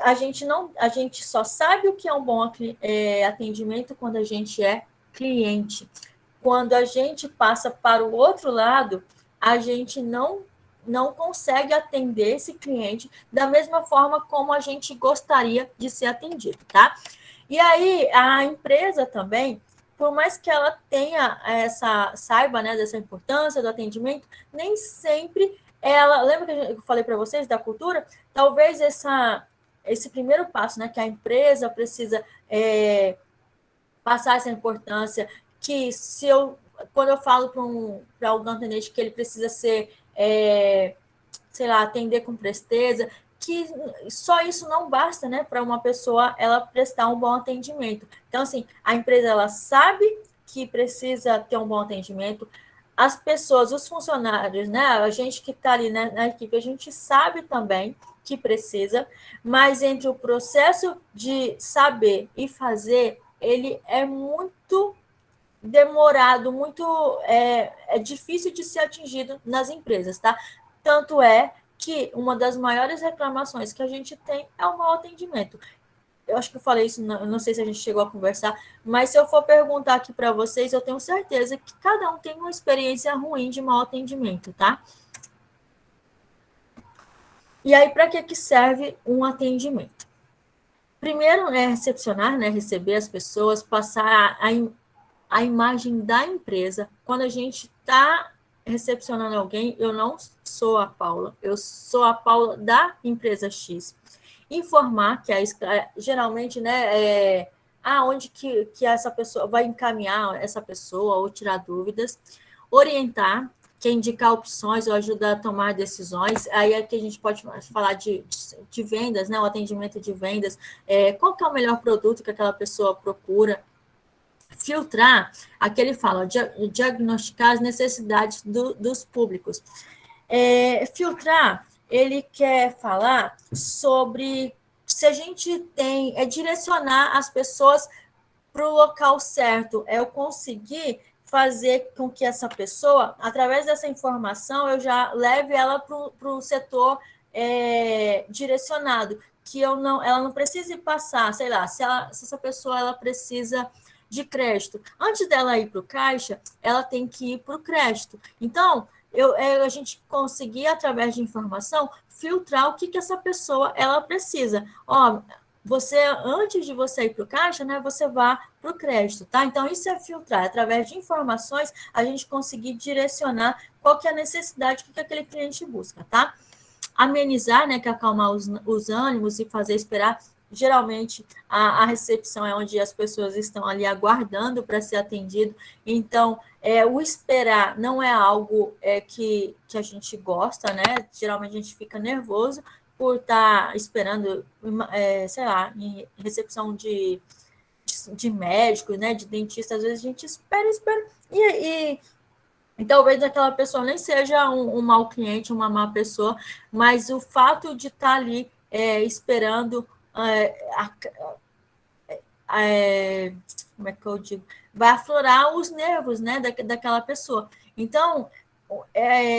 A gente só sabe o que é um bom atendimento quando a gente é cliente. Quando a gente passa para o outro lado, a gente não consegue atender esse cliente da mesma forma como a gente gostaria de ser atendido, tá? E aí, a empresa também, por mais que ela tenha saiba, né, dessa importância do atendimento, nem sempre ela... Lembra que eu falei para vocês da cultura? Talvez esse primeiro passo, né, que a empresa precisa passar essa importância, que quando eu falo para o atendente que ele precisa ser, sei lá, atender com presteza, que só isso não basta, né, para uma pessoa ela prestar um bom atendimento. Então, assim, a empresa ela sabe que precisa ter um bom atendimento, as pessoas, os funcionários, né, a gente que está ali, né, na equipe, a gente sabe também que precisa, mas entre o processo de saber e fazer, ele é muito demorado, muito difícil de ser atingido nas empresas, tá? Tanto é que uma das maiores reclamações que a gente tem é o mau atendimento. Eu acho que eu falei isso, não sei se a gente chegou a conversar, mas se eu for perguntar aqui para vocês, eu tenho certeza que cada um tem uma experiência ruim de mau atendimento, tá? E aí, para que serve um atendimento? Primeiro é recepcionar, né, receber as pessoas, passar a imagem da empresa. Quando a gente está recepcionando alguém, eu não sou a Paula, eu sou a Paula da empresa X. Informar que geralmente, né, onde que essa pessoa vai encaminhar essa pessoa ou tirar dúvidas, orientar, que é indicar opções ou ajudar a tomar decisões. Aí é que a gente pode falar de vendas, né, o atendimento de vendas, qual que é o melhor produto que aquela pessoa procura, filtrar, aqui ele fala, diagnosticar as necessidades dos públicos. Filtrar, ele quer falar sobre se a gente tem, direcionar as pessoas para o local certo, eu conseguir fazer com que essa pessoa, através dessa informação, eu já leve ela para o setor direcionado, que ela não precise passar, sei lá, se essa pessoa ela precisa de crédito. Antes dela ir para o caixa, ela tem que ir para o crédito. Então, a gente conseguir, através de informação, filtrar o que essa pessoa ela precisa. Antes de você ir para o caixa, né, você vá para o crédito, tá? Então, isso é filtrar. Através de informações, a gente conseguir direcionar qual que é a necessidade que aquele cliente busca, tá? Amenizar, né, que é acalmar os ânimos e fazer esperar. Geralmente, a recepção é onde as pessoas estão ali aguardando para ser atendido. Então, o esperar não é algo que a gente gosta, né? Geralmente, a gente fica nervoso por estar esperando, sei lá, em recepção de médicos, né? De dentista. Às vezes, a gente espera. E talvez aquela pessoa nem seja um mau cliente, uma má pessoa, mas o fato de estar ali esperando como é que eu digo? Vai aflorar os nervos, né, daquela pessoa. Então,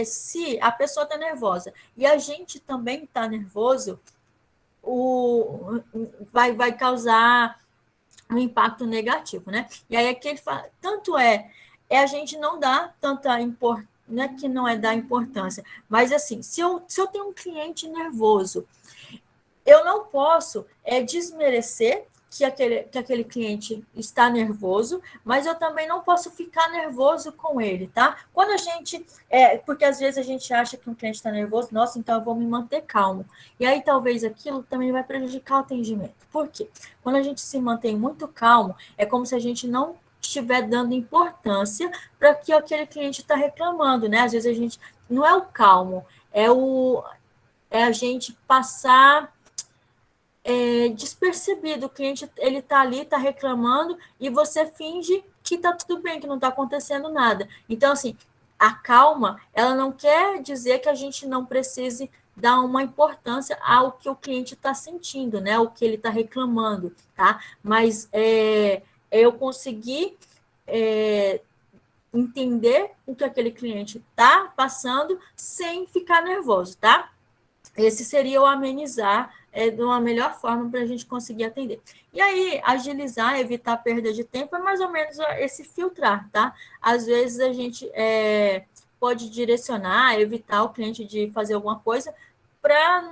se a pessoa está nervosa e a gente também está nervoso, vai causar um impacto negativo, né? E aí aqui ele fala, tanto a gente não dá tanta importância, não é que não é dar importância, mas assim, se eu tenho um cliente nervoso, eu não posso desmerecer que aquele cliente está nervoso, mas eu também não posso ficar nervoso com ele, tá? Quando a gente... porque às vezes a gente acha que um cliente está nervoso, nossa, então eu vou me manter calmo. E aí talvez aquilo também vai prejudicar o atendimento. Por quê? Quando a gente se mantém muito calmo, é como se a gente não estiver dando importância para que aquele cliente está reclamando, né? Às vezes a gente... Não é o calmo, é a gente passar... despercebido, o cliente ele está ali, está reclamando, e você finge que está tudo bem, que não está acontecendo nada. Então, assim, a calma, ela não quer dizer que a gente não precise dar uma importância ao que o cliente está sentindo, né? O que ele está reclamando, tá? Mas eu conseguir entender o que aquele cliente está passando sem ficar nervoso, tá? Esse seria o amenizar de uma melhor forma para a gente conseguir atender. E aí, agilizar, evitar perda de tempo, é mais ou menos esse filtrar, tá? Às vezes a gente pode direcionar, evitar o cliente de fazer alguma coisa para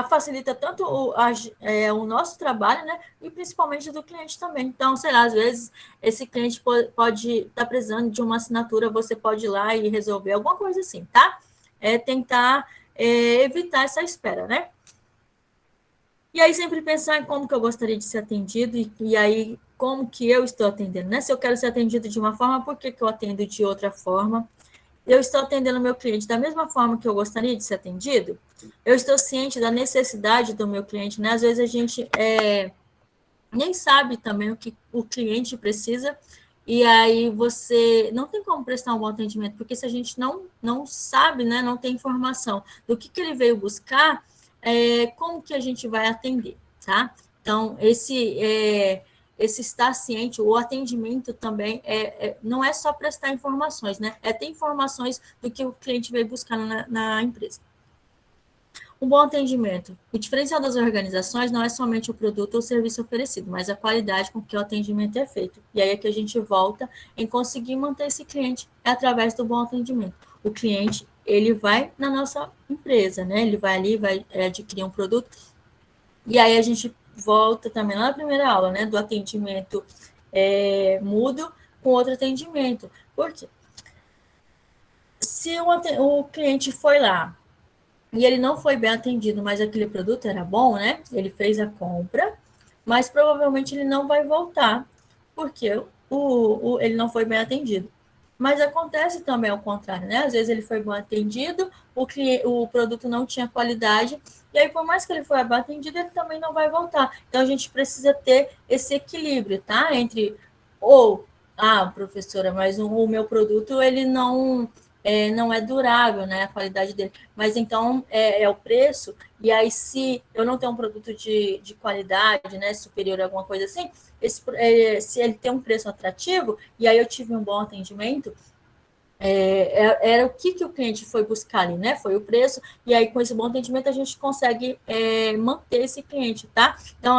facilita tanto o nosso trabalho, né? E principalmente do cliente também. Então, sei lá, às vezes esse cliente pode estar precisando de uma assinatura, você pode ir lá e resolver alguma coisa assim, tá? Tentar evitar essa espera, né? E aí sempre pensar em como que eu gostaria de ser atendido e aí como que eu estou atendendo, né? Se eu quero ser atendido de uma forma, por que que eu atendo de outra forma? Eu estou atendendo o meu cliente da mesma forma que eu gostaria de ser atendido? Eu estou ciente da necessidade do meu cliente, né? Às vezes a gente nem sabe também o que o cliente precisa, e aí você não tem como prestar um bom atendimento, porque se a gente não sabe, né, não tem informação do que ele veio buscar, como que a gente vai atender, tá? Então, esse estar ciente, o atendimento também não é só prestar informações, né? É ter informações do que o cliente veio buscar na empresa. Um bom atendimento. O diferencial das organizações não é somente o produto ou serviço oferecido, mas a qualidade com que o atendimento é feito. E aí é que a gente volta em conseguir manter esse cliente através do bom atendimento. O cliente, ele vai na nossa empresa, né? Ele vai ali, vai adquirir um produto. E aí a gente volta também lá na primeira aula, né? Do atendimento mudo com outro atendimento. Por quê? Se o cliente foi lá e ele não foi bem atendido, mas aquele produto era bom, né? Ele fez a compra, mas provavelmente ele não vai voltar, porque ele não foi bem atendido. Mas acontece também ao contrário, né? Às vezes ele foi bem atendido, o produto não tinha qualidade, e aí, por mais que ele foi bem atendido, ele também não vai voltar. Então, a gente precisa ter esse equilíbrio, tá? Entre, professora, mas o meu produto, ele não é durável, né, a qualidade dele, mas então é o preço, e aí se eu não tenho um produto de qualidade, né, superior a alguma coisa assim, se ele tem um preço atrativo, e aí eu tive um bom atendimento, era o que o cliente foi buscar ali, né, foi o preço, e aí com esse bom atendimento a gente consegue manter esse cliente, tá? Então,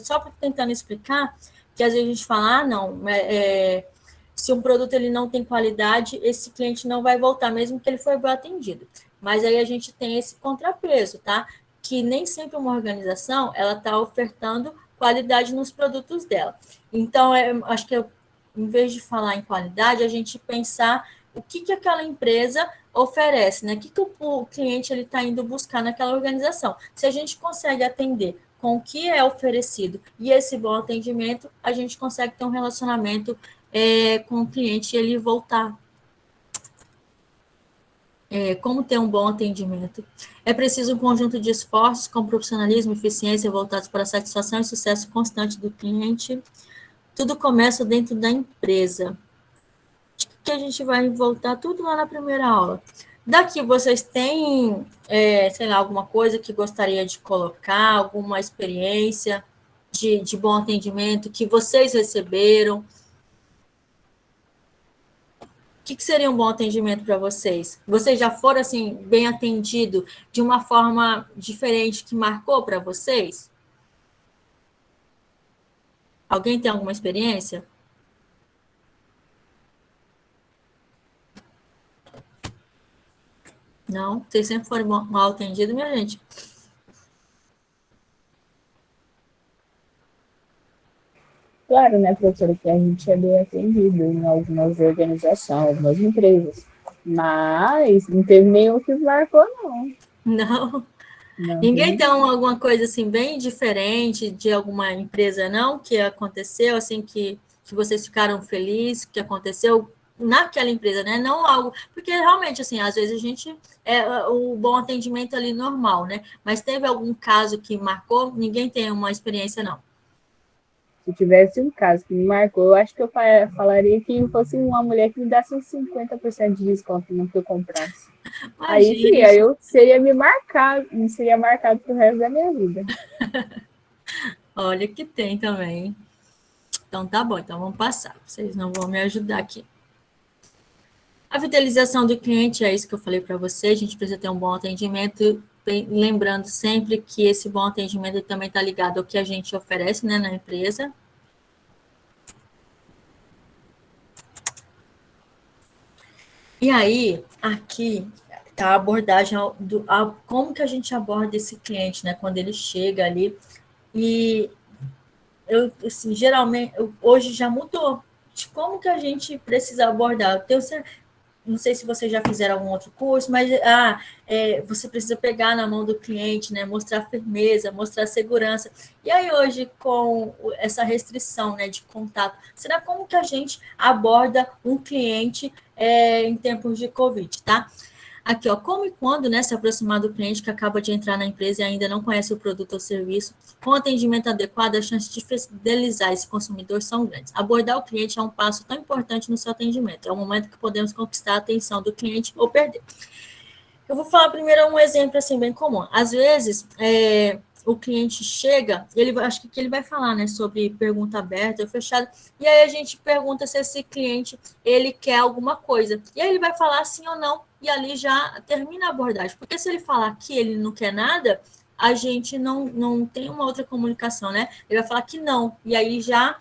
só tentando explicar, que às vezes a gente fala, não, se um produto ele não tem qualidade, esse cliente não vai voltar, mesmo que ele foi bem atendido. Mas aí a gente tem esse contrapeso, tá? Que nem sempre uma organização ela está ofertando qualidade nos produtos dela. Então, acho que em vez de falar em qualidade, a gente pensar o que aquela empresa oferece, né? O que o cliente ele está indo buscar naquela organização. Se a gente consegue atender com o que é oferecido e esse bom atendimento, a gente consegue ter um relacionamento com o cliente e ele voltar. Como ter um bom atendimento? É preciso um conjunto de esforços com profissionalismo e eficiência voltados para a satisfação e sucesso constante do cliente. Tudo começa dentro da empresa. Acho que a gente vai voltar tudo lá na primeira aula. Daqui vocês têm, sei lá, alguma coisa que gostaria de colocar, alguma experiência de bom atendimento que vocês receberam? O que seria um bom atendimento para vocês? Vocês já foram assim bem atendido de uma forma diferente que marcou para vocês? Alguém tem alguma experiência? Não? Vocês sempre foram mal atendidos, minha gente? Claro, né, professora, que a gente é bem atendido em algumas organizações, algumas empresas. Mas não teve nenhum que marcou, não. Não. Não Ninguém teve. tem alguma coisa assim bem diferente de alguma empresa, não? Que aconteceu, assim, que vocês ficaram felizes, que aconteceu naquela empresa, né? Não algo. Porque realmente, assim, às vezes a gente. O bom atendimento ali normal, né? Mas teve algum caso que marcou? Ninguém tem uma experiência, não. Se tivesse um caso que me marcou, eu acho que eu falaria que fosse uma mulher que me desse uns 50% de desconto no que eu comprasse. Aí sim, aí Gente, eu seria seria marcado pro resto da minha vida. olha que tem também. Então tá bom, então vamos passar. Vocês não vão me ajudar aqui. A fidelização do cliente é isso que eu falei para você. A gente precisa ter um bom atendimento, lembrando sempre que esse bom atendimento também está ligado ao que a gente oferece, né, na empresa. E aí, aqui está a abordagem como que a gente aborda esse cliente, né, quando ele chega ali. E eu, assim, geralmente, hoje já mudou de como que a gente precisa abordar. não sei se vocês já fizeram algum outro curso, mas você precisa pegar na mão do cliente, né? Mostrar firmeza, mostrar segurança. E aí hoje, com essa restrição, né, de contato, será como que a gente aborda um cliente em tempos de Covid, tá? Aqui, ó, como e quando, né, se aproximar do cliente que acaba de entrar na empresa e ainda não conhece o produto ou serviço, com atendimento adequado, as chances de fidelizar esse consumidor são grandes. Abordar o cliente é um passo tão importante no seu atendimento. É o momento que podemos conquistar a atenção do cliente ou perder. Eu vou falar primeiro um exemplo assim bem comum. Às vezes, o cliente chega, acho que ele vai falar, né, sobre pergunta aberta ou fechada, e aí a gente pergunta se esse cliente ele quer alguma coisa. E aí ele vai falar sim ou não, e ali já termina a abordagem. Porque se ele falar que ele não quer nada, a gente não tem uma outra comunicação, né? Ele vai falar que não, e aí já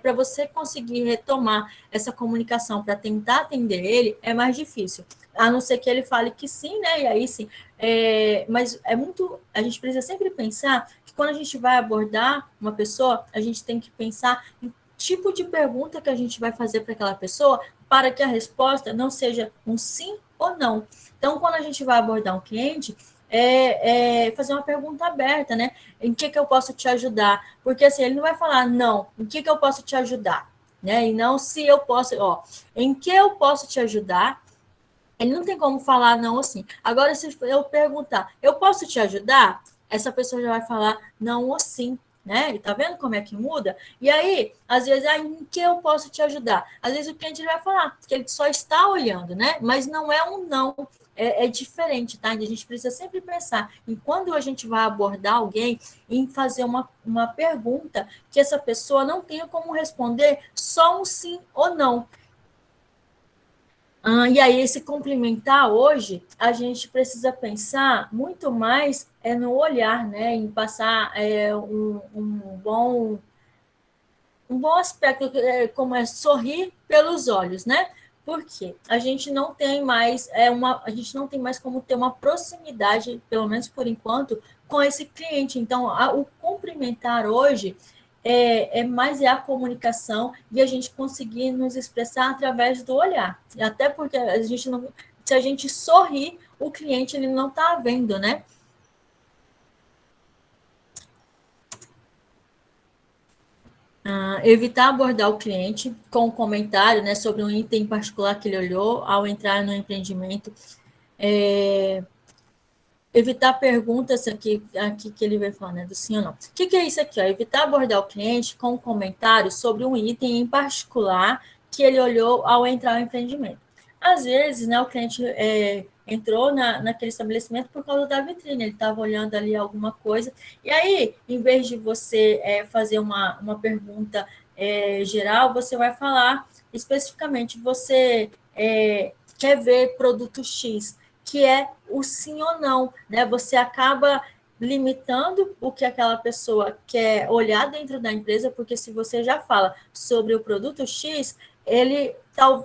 para você conseguir retomar essa comunicação para tentar atender ele, é mais difícil. A não ser que ele fale que sim, né? E aí sim. Mas a gente precisa sempre pensar que quando a gente vai abordar uma pessoa, a gente tem que pensar em tipo de pergunta que a gente vai fazer para aquela pessoa para que a resposta não seja um sim ou não. Então, quando a gente vai abordar um cliente, fazer uma pergunta aberta, né? Em que eu posso te ajudar? Porque assim, ele não vai falar, não, em que eu posso te ajudar? Né? E não se eu posso, em que eu posso te ajudar? Ele não tem como falar não assim. Agora, se eu perguntar, eu posso te ajudar? Essa pessoa já vai falar não ou sim, né? E tá vendo como é que muda? E aí, às vezes, em que eu posso te ajudar? Às vezes o cliente vai falar que ele só está olhando, né? Mas não é um não. É diferente, tá? A gente precisa sempre pensar em quando a gente vai abordar alguém, em fazer uma pergunta que essa pessoa não tenha como responder só um sim ou não. E aí, esse complementar hoje, a gente precisa pensar muito mais no olhar, né? Em passar um bom aspecto, como é sorrir pelos olhos, né? Porque a gente não tem mais a gente não tem mais como ter uma proximidade, pelo menos por enquanto, com esse cliente. Então, o cumprimentar hoje mais a comunicação e a gente conseguir nos expressar através do olhar. Até porque a gente não, se a gente sorrir, o cliente ele não está vendo, né? Evitar abordar o cliente com um comentário, né, sobre um item particular que ele olhou ao entrar no empreendimento. Evitar perguntas aqui que ele vai falar, né, do sim ou não. O que é isso aqui? Ó? Evitar abordar o cliente com um comentário sobre um item em particular que ele olhou ao entrar no empreendimento. Às vezes, né, o cliente entrou naquele estabelecimento por causa da vitrine, ele estava olhando ali alguma coisa, e aí, em vez de você fazer uma pergunta geral, você vai falar especificamente, você quer ver produto X, que é o sim ou não, né? Você acaba limitando o que aquela pessoa quer olhar dentro da empresa, porque se você já fala sobre o produto X,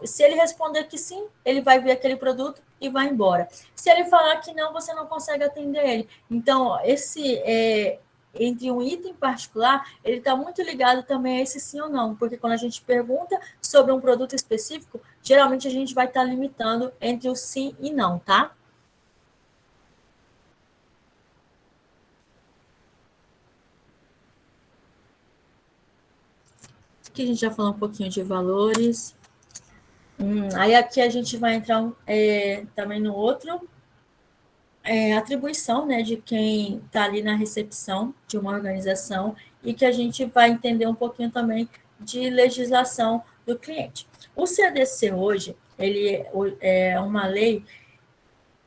se ele responder que sim, ele vai ver aquele produto e vai embora. Se ele falar que não, você não consegue atender ele. Então, entre um item particular, ele está muito ligado também a esse sim ou não, porque quando a gente pergunta sobre um produto específico, geralmente a gente vai estar limitando entre o sim e não, tá? Aqui a gente já falou um pouquinho de valores. Aí aqui a gente vai entrar também no outro, atribuição, né, de quem está ali na recepção de uma organização e que a gente vai entender um pouquinho também de legislação do cliente. O CDC hoje, ele é uma lei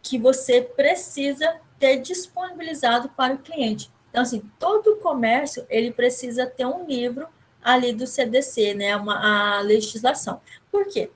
que você precisa ter disponibilizado para o cliente. Então, assim, todo comércio, ele precisa ter um livro ali do CDC, né, a legislação. Por quê?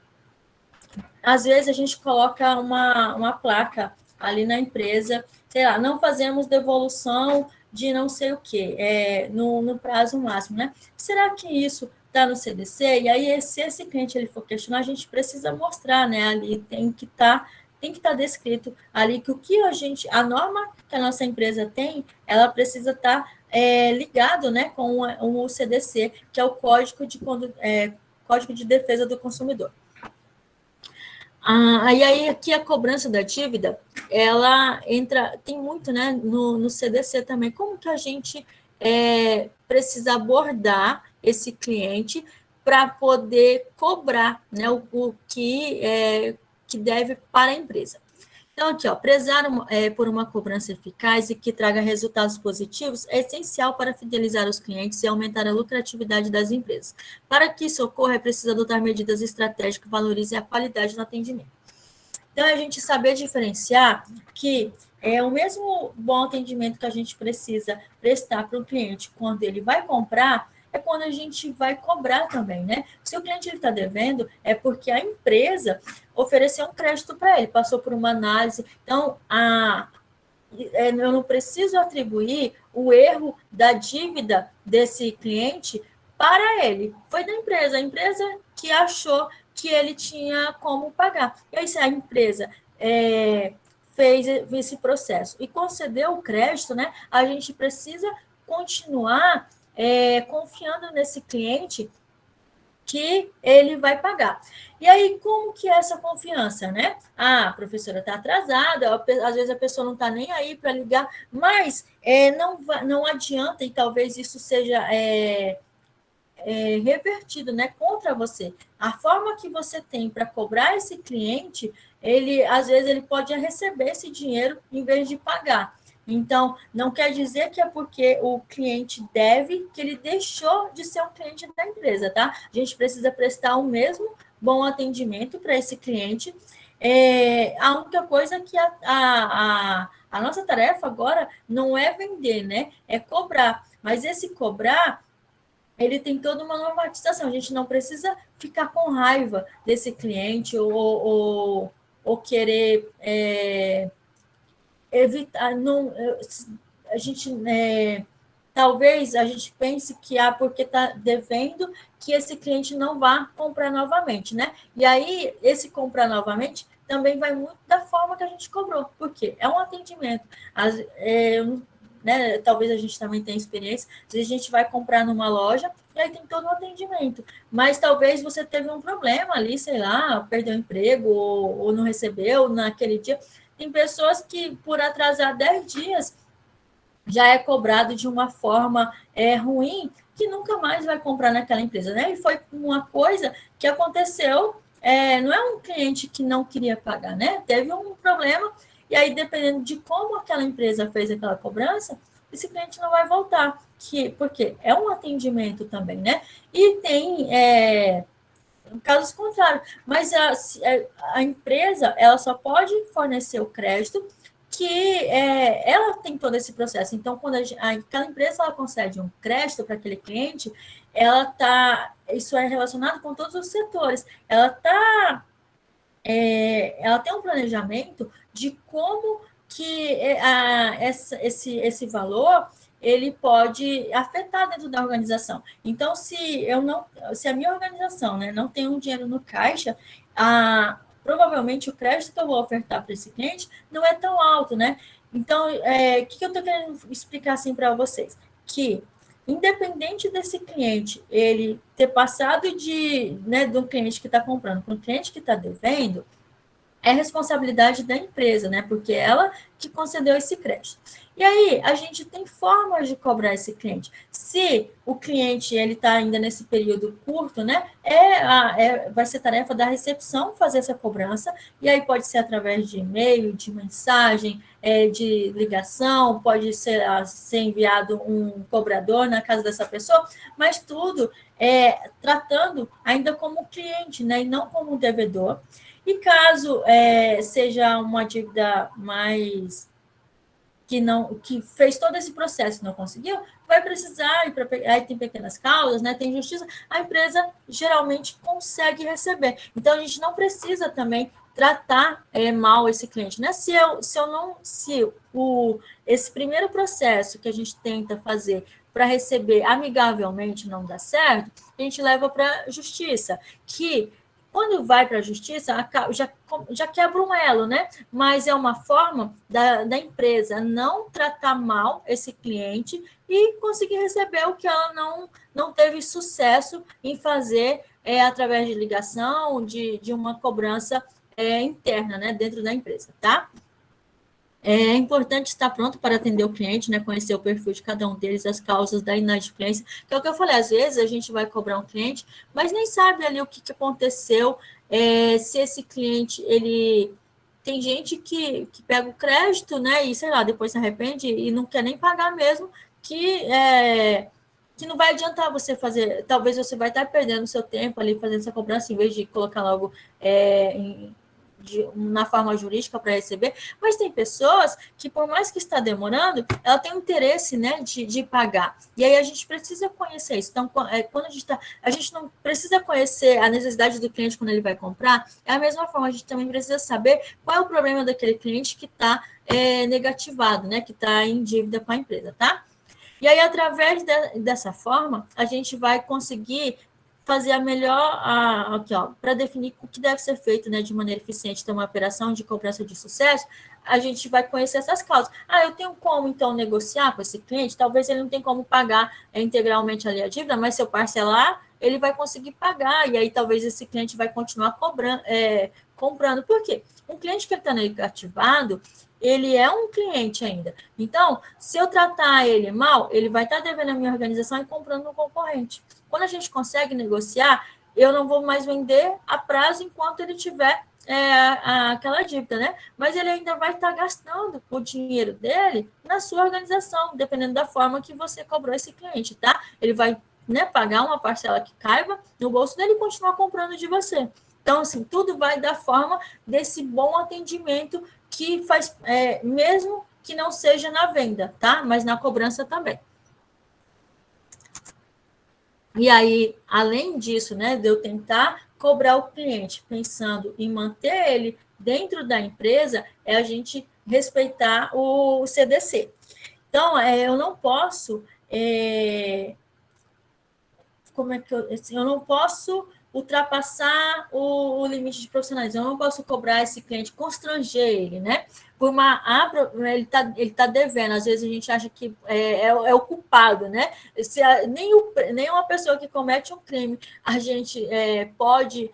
Às vezes a gente coloca uma placa ali na empresa, sei lá, não fazemos devolução de não sei o quê, no prazo máximo, né? Será que isso está no CDC? E aí, se esse cliente ele for questionar, a gente precisa mostrar, né? Ali tem que estar descrito ali que a norma que a nossa empresa tem, ela precisa estar ligado, né, com o CDC, que é o Código de Defesa do Consumidor. E aí aqui a cobrança da dívida, ela entra, tem muito, né, no CDC também, como que a gente precisa abordar esse cliente para poder cobrar, né, o que deve para a empresa. Então, aqui, ó, prezar por uma cobrança eficaz e que traga resultados positivos é essencial para fidelizar os clientes e aumentar a lucratividade das empresas. Para que isso ocorra, é preciso adotar medidas estratégicas que valorizem a qualidade do atendimento. Então, a gente saber diferenciar que o mesmo bom atendimento que a gente precisa prestar para o cliente quando ele vai comprar, é quando a gente vai cobrar também, né? Se o cliente está devendo, é porque a empresa ofereceu um crédito para ele, passou por uma análise. Então, eu não preciso atribuir o erro da dívida desse cliente para ele. Foi da empresa, a empresa que achou que ele tinha como pagar. E aí, se a empresa fez esse processo e concedeu o crédito, né, a gente precisa continuar confiando nesse cliente que ele vai pagar. E aí, como que é essa confiança, né? A professora está atrasada, às vezes a pessoa não está nem aí para ligar, mas não adianta, e talvez isso seja revertido, né, contra você. A forma que você tem para cobrar esse cliente, às vezes ele pode receber esse dinheiro em vez de pagar. Então, não quer dizer que é porque o cliente deve que ele deixou de ser um cliente da empresa, tá? A gente precisa prestar o mesmo bom atendimento para esse cliente. A única coisa é que a nossa tarefa agora não é vender, né? É cobrar. Mas esse cobrar, ele tem toda uma normatização. A gente não precisa ficar com raiva desse cliente ou querer evitar. Não, a gente talvez a gente pense que porque está devendo, que esse cliente não vá comprar novamente, né? E aí, esse comprar novamente também vai muito da forma que a gente cobrou, porque é um atendimento. Né, talvez a gente também tenha experiência, às vezes a gente vai comprar numa loja e aí tem todo um atendimento, mas talvez você teve um problema ali, sei lá, perdeu o emprego ou não recebeu naquele dia. Tem pessoas que, por atrasar 10 dias, já é cobrado de uma forma ruim, que nunca mais vai comprar naquela empresa, né? E foi uma coisa que aconteceu, não é um cliente que não queria pagar, né? Teve um problema, e aí, dependendo de como aquela empresa fez aquela cobrança, esse cliente não vai voltar, porque é um atendimento também, né? E tem casos contrários, mas a empresa, ela só pode fornecer o crédito que ela tem todo esse processo. Então, quando aquela empresa ela concede um crédito para aquele cliente, isso é relacionado com todos os setores. Ela tem um planejamento de como que esse valor ele pode afetar dentro da organização. Então, se a minha organização, né, não tem um dinheiro no caixa, provavelmente o crédito que eu vou ofertar para esse cliente não é tão alto, né? Então, o que eu estou querendo explicar assim para vocês? Que, independente desse cliente, ele ter passado de um cliente que está comprando para um cliente que está devendo, é responsabilidade da empresa, né? Porque ela que concedeu esse crédito. E aí, a gente tem formas de cobrar esse cliente. Se o cliente ele está ainda nesse período curto, né? Vai ser tarefa da recepção fazer essa cobrança, e aí pode ser através de e-mail, de mensagem, de ligação, pode ser enviado um cobrador na casa dessa pessoa, mas tudo tratando ainda como cliente, né? E não como devedor. E caso seja uma dívida mais que fez todo esse processo e não conseguiu, vai precisar, aí tem pequenas causas, né, tem justiça, a empresa geralmente consegue receber. Então, a gente não precisa também tratar mal esse cliente, né? Esse primeiro processo que a gente tenta fazer para receber amigavelmente não dá certo, a gente leva para a justiça, que quando vai para a justiça, já quebra um elo, né? Mas é uma forma da empresa não tratar mal esse cliente e conseguir receber o que ela não teve sucesso em fazer através de ligação, de uma cobrança interna, né, dentro da empresa, tá? É importante estar pronto para atender o cliente, né? Conhecer o perfil de cada um deles, as causas da inadimplência. Que é o que eu falei, às vezes a gente vai cobrar um cliente, mas nem sabe ali o que aconteceu, se esse cliente, ele... Tem gente que pega o crédito, né? E, sei lá, depois se arrepende e não quer nem pagar mesmo, que não vai adiantar você fazer. Talvez você vai estar perdendo seu tempo ali fazendo essa cobrança, em vez de colocar logo na forma jurídica para receber, mas tem pessoas que, por mais que está demorando, ela tem um interesse, né, de pagar. E aí a gente precisa conhecer isso. Então, quando a gente não precisa conhecer a necessidade do cliente quando ele vai comprar, é a mesma forma, a gente também precisa saber qual é o problema daquele cliente que está negativado, né, que está em dívida com a empresa, tá? E aí, através dessa forma, a gente vai conseguir fazer a melhor, aqui, ó, para definir o que deve ser feito, né, de maneira eficiente, ter uma operação de cobrança de sucesso, a gente vai conhecer essas causas. Eu tenho como, então, negociar com esse cliente? Talvez ele não tenha como pagar integralmente ali a dívida, mas se eu parcelar, ele vai conseguir pagar, e aí talvez esse cliente vai continuar comprando. Por quê? Um cliente que está negativado, ele é um cliente ainda. Então, se eu tratar ele mal, ele vai estar devendo a minha organização e comprando no concorrente. Quando a gente consegue negociar, eu não vou mais vender a prazo enquanto ele tiver aquela dívida, né? Mas ele ainda vai estar gastando o dinheiro dele na sua organização, dependendo da forma que você cobrou esse cliente, tá? Ele vai, né, pagar uma parcela que caiba no bolso dele e continuar comprando de você. Então, assim, tudo vai da forma desse bom atendimento que faz, mesmo que não seja na venda, tá? Mas na cobrança também. E aí, além disso, né, de eu tentar cobrar o cliente pensando em manter ele dentro da empresa, é a gente respeitar o CDC. Então, eu não posso... como é que eu não posso ultrapassar o limite de profissionais, eu não posso cobrar esse cliente, constranger ele, né? Ele tá devendo, às vezes a gente acha que é o culpado, né? Nenhuma pessoa que comete um crime a gente pode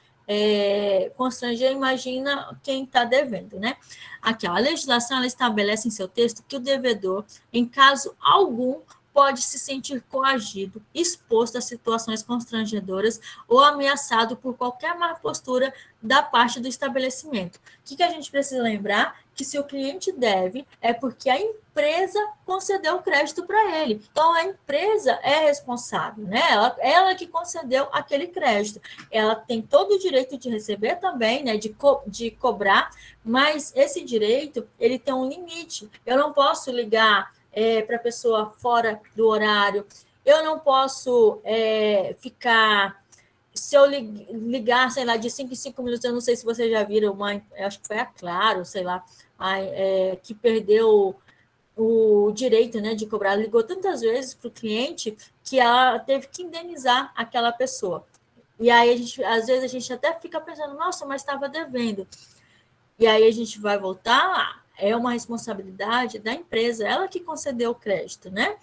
constranger, imagina quem está devendo, né? Aqui, ó, a legislação ela estabelece em seu texto que o devedor, em caso algum, pode se sentir coagido, exposto a situações constrangedoras ou ameaçado por qualquer má postura da parte do estabelecimento. O que a gente precisa lembrar? Que se o cliente deve, é porque a empresa concedeu o crédito para ele. Então, a empresa é responsável, né? Ela que concedeu aquele crédito. Ela tem todo o direito de receber também, né? De cobrar, mas esse direito, ele tem um limite. Eu não posso ligar para a pessoa fora do horário. Eu não posso ficar... Se eu ligar, sei lá, de 5 em 5 minutos, eu não sei se vocês já viram, acho que foi a Claro, sei lá, que perdeu o direito, né, de cobrar. Ligou tantas vezes para o cliente que ela teve que indenizar aquela pessoa. E aí, às vezes, a gente até fica pensando, nossa, mas estava devendo. E aí a gente vai voltar lá. É uma responsabilidade da empresa, ela que concedeu o crédito, né?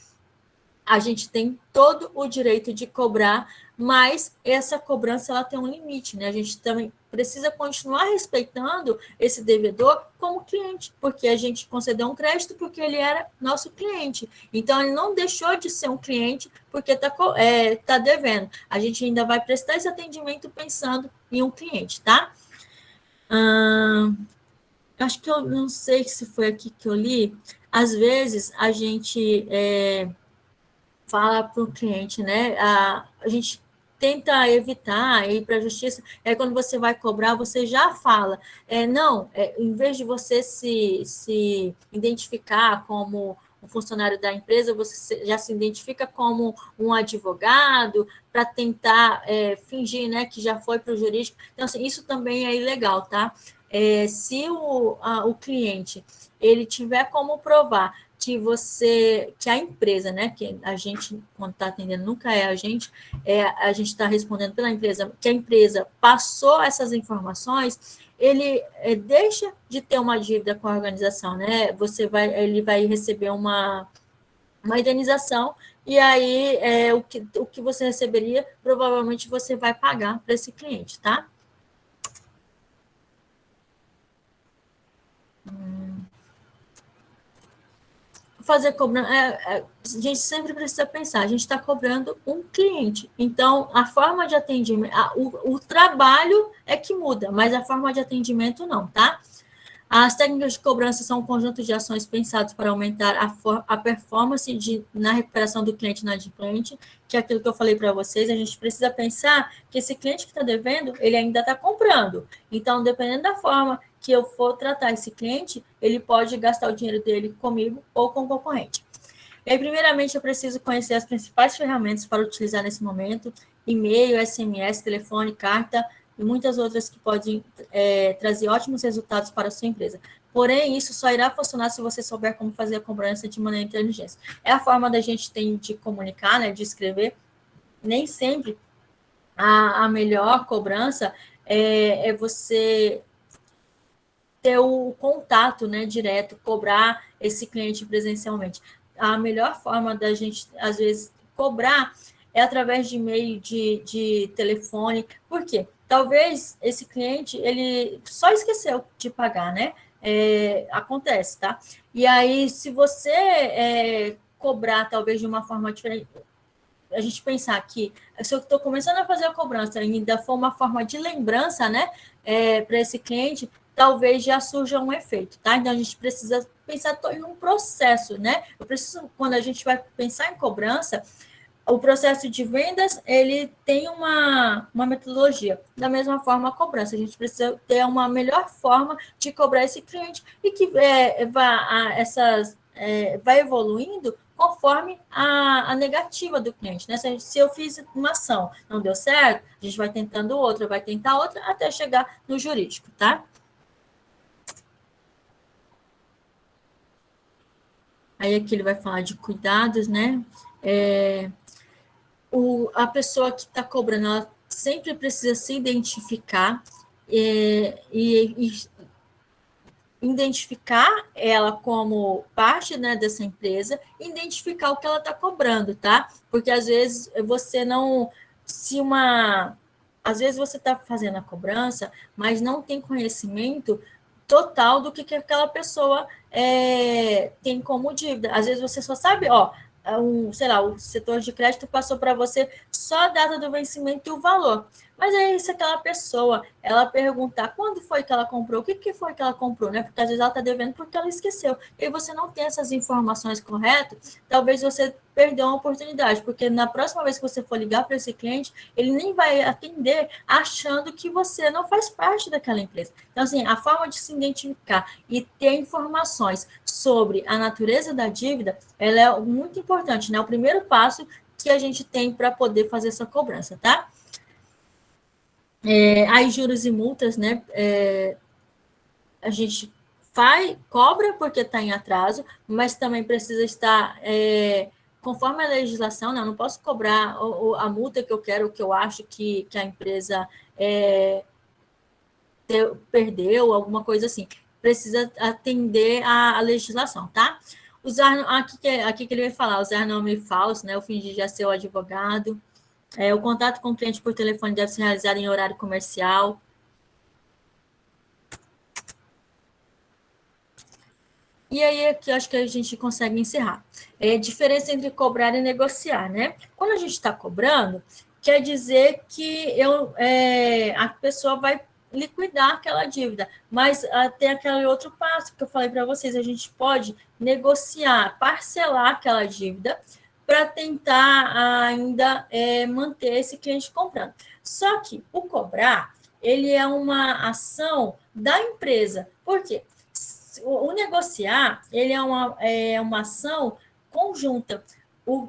A gente tem todo o direito de cobrar, mas essa cobrança ela tem um limite, né? A gente também precisa continuar respeitando esse devedor como cliente, porque a gente concedeu um crédito porque ele era nosso cliente. Então, ele não deixou de ser um cliente porque tá devendo. A gente ainda vai prestar esse atendimento pensando em um cliente, tá? Acho que eu não sei se foi aqui que eu li. Às vezes, a gente fala para o cliente, né? A gente tenta evitar ir para a justiça. Quando você vai cobrar, você já fala. Não, em vez de você se identificar como um funcionário da empresa, você já se identifica como um advogado para tentar fingir, né, que já foi para o jurídico. Então, assim, isso também é ilegal, tá? Se o cliente ele tiver como provar que a empresa, né, que a gente, quando está atendendo, nunca é a gente está respondendo pela empresa, que a empresa passou essas informações, ele deixa de ter uma dívida com a organização, né? Ele vai receber uma indenização, e aí o que você receberia, provavelmente você vai pagar para esse cliente, tá? Fazer cobrança. A gente sempre precisa pensar, a gente está cobrando um cliente. Então, a forma de atendimento, o trabalho é que muda, mas a forma de atendimento não, tá? As técnicas de cobrança são um conjunto de ações pensadas para aumentar a performance na recuperação do cliente inadimplente, que é aquilo que eu falei para vocês. A gente precisa pensar que esse cliente que está devendo, ele ainda está comprando. Então, dependendo da forma que eu for tratar esse cliente, ele pode gastar o dinheiro dele comigo ou com o concorrente. E aí, primeiramente, eu preciso conhecer as principais ferramentas para utilizar nesse momento: e-mail, SMS, telefone, carta e muitas outras que podem trazer ótimos resultados para a sua empresa. Porém, isso só irá funcionar se você souber como fazer a cobrança de maneira inteligente. É a forma da gente tem de comunicar, né, de escrever. Nem sempre a melhor cobrança é você ter o contato, né, direto, cobrar esse cliente presencialmente. A melhor forma da gente, às vezes, cobrar é através de e-mail, de telefone. Por quê? Talvez esse cliente, ele só esqueceu de pagar, né? Acontece, tá? E aí, se você cobrar, talvez, de uma forma diferente, a gente pensar que se eu estou começando a fazer a cobrança ainda for uma forma de lembrança, né, para esse cliente, talvez já surja um efeito, tá? Então, a gente precisa pensar em um processo, né? Eu preciso, quando a gente vai pensar em cobrança, o processo de vendas, ele tem uma metodologia. Da mesma forma, a cobrança. A gente precisa ter uma melhor forma de cobrar esse cliente e que vai evoluindo conforme a negativa do cliente. Né? Se eu fiz uma ação, não deu certo, a gente vai tentando outra, vai tentar outra, até chegar no jurídico, tá? Aí aqui ele vai falar de cuidados, né? A pessoa que está cobrando, ela sempre precisa se identificar e identificar ela como parte, né, dessa empresa, identificar o que ela está cobrando, tá? Porque às vezes você não, às vezes você está fazendo a cobrança, mas não tem conhecimento total do que aquela pessoa tem como dívida. Às vezes você só sabe, ó, sei lá, o setor de crédito passou para você só a data do vencimento e o valor. Mas aí, se aquela pessoa, ela perguntar quando foi que ela comprou, o que foi que ela comprou, né? Porque às vezes ela está devendo porque ela esqueceu. E você não tem essas informações corretas, talvez você perdeu uma oportunidade, porque na próxima vez que você for ligar para esse cliente, ele nem vai atender achando que você não faz parte daquela empresa. Então, assim, a forma de se identificar e ter informações sobre a natureza da dívida, ela é muito importante, né? O primeiro passo que a gente tem para poder fazer essa cobrança, tá? Aí, juros e multas, né? A gente cobra porque está em atraso, mas também precisa estar conforme a legislação, né? Eu não posso cobrar a multa que eu quero, que eu acho que a empresa perdeu, alguma coisa assim. Precisa atender à legislação, tá? Aqui que ele vai falar, usar nome falso, né? O fingir já ser o advogado. O contato com o cliente por telefone deve ser realizado em horário comercial. E aí, aqui eu acho que a gente consegue encerrar. Diferença entre cobrar e negociar, né? Quando a gente está cobrando, quer dizer que a pessoa vai liquidar aquela dívida, mas tem aquele outro passo que eu falei para vocês, a gente pode negociar, parcelar aquela dívida para tentar ainda manter esse cliente comprando. Só que o cobrar, ele é uma ação da empresa. Por quê? O negociar, ele é uma ação conjunta.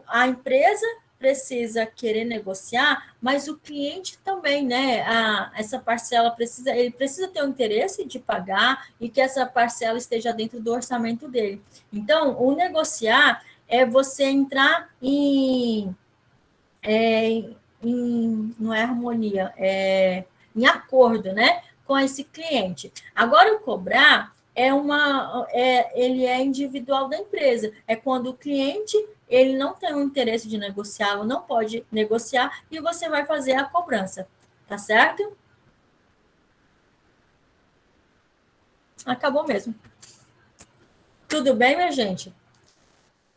A empresa precisa querer negociar, mas o cliente também, né? Essa parcela ele precisa ter o interesse de pagar e que essa parcela esteja dentro do orçamento dele. Então, o negociar é você entrar não é harmonia, em acordo, né, com esse cliente. Agora, o cobrar ele é individual da empresa. É quando o cliente ele não tem o interesse de negociar, ou não pode negociar, e você vai fazer a cobrança. Tá certo? acabou mesmo. Tudo bem, minha gente?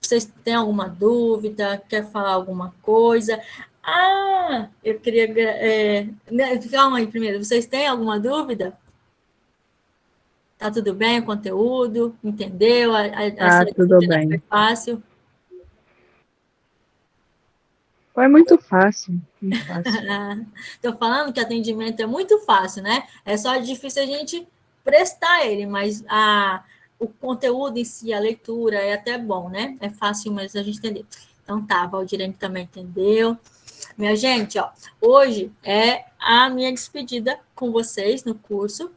Vocês têm alguma dúvida? Quer falar alguma coisa? Ah, eu queria... calma aí primeiro. Vocês têm alguma dúvida? Tá tudo bem o conteúdo? Entendeu? Essa Tudo disciplina foi bem. fácil? Foi muito fácil, muito fácil. Estou falando que atendimento é muito fácil, né? É só difícil a gente prestar ele, mas o conteúdo em si, a leitura, é até bom, né? É fácil mesmo a gente entender. Então tá, Valdirene também entendeu. Minha gente, ó, hoje é a minha despedida com vocês no curso.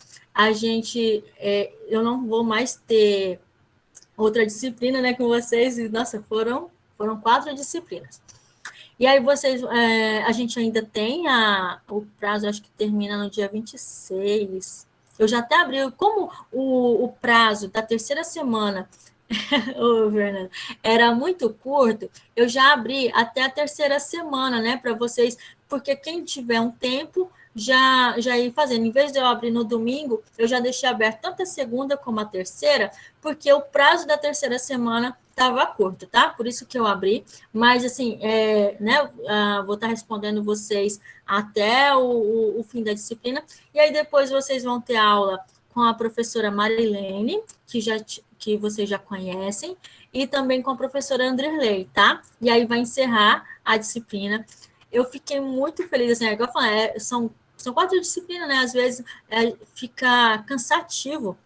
Eu não vou mais ter outra disciplina, né, com vocês. E, nossa, foram 4 disciplinas. E aí a gente ainda tem o prazo, acho que termina no dia 26. Eu já até abri, como o prazo da terceira semana, ô, Fernando, era muito curto, eu já abri até a terceira semana, né, para vocês, porque quem tiver um tempo já ir fazendo. Em vez de eu abrir no domingo, eu já deixei aberto tanto a segunda como a terceira, porque o prazo da terceira semana estava curto, tá? Por isso que eu abri. Mas, assim, né, vou estar respondendo vocês até o fim da disciplina. E aí, depois, vocês vão ter aula com a professora Marilene, que vocês já conhecem, e também com a professora Anderley, tá? E aí vai encerrar a disciplina. Eu fiquei muito feliz, assim, igual eu falei, são 4 disciplinas, né? Às vezes fica cansativo.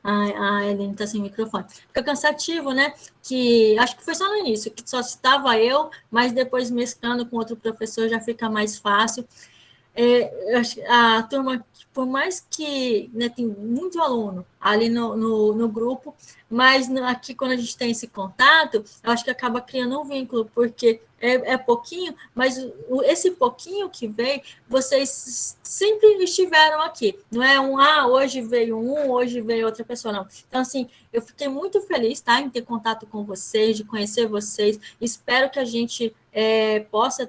A Eline está sem microfone. Fica cansativo, né? Que acho que foi só no início, que só estava eu, mas depois mesclando com outro professor já fica mais fácil. A turma, por mais que, né, tem muito aluno ali no grupo, mas aqui quando a gente tem esse contato, eu acho que acaba criando um vínculo, porque é pouquinho, mas esse pouquinho que veio, vocês sempre estiveram aqui. Não é hoje veio hoje veio outra pessoa, não. Então, assim, eu fiquei muito feliz, tá, em ter contato com vocês, de conhecer vocês. Espero que a gente possa,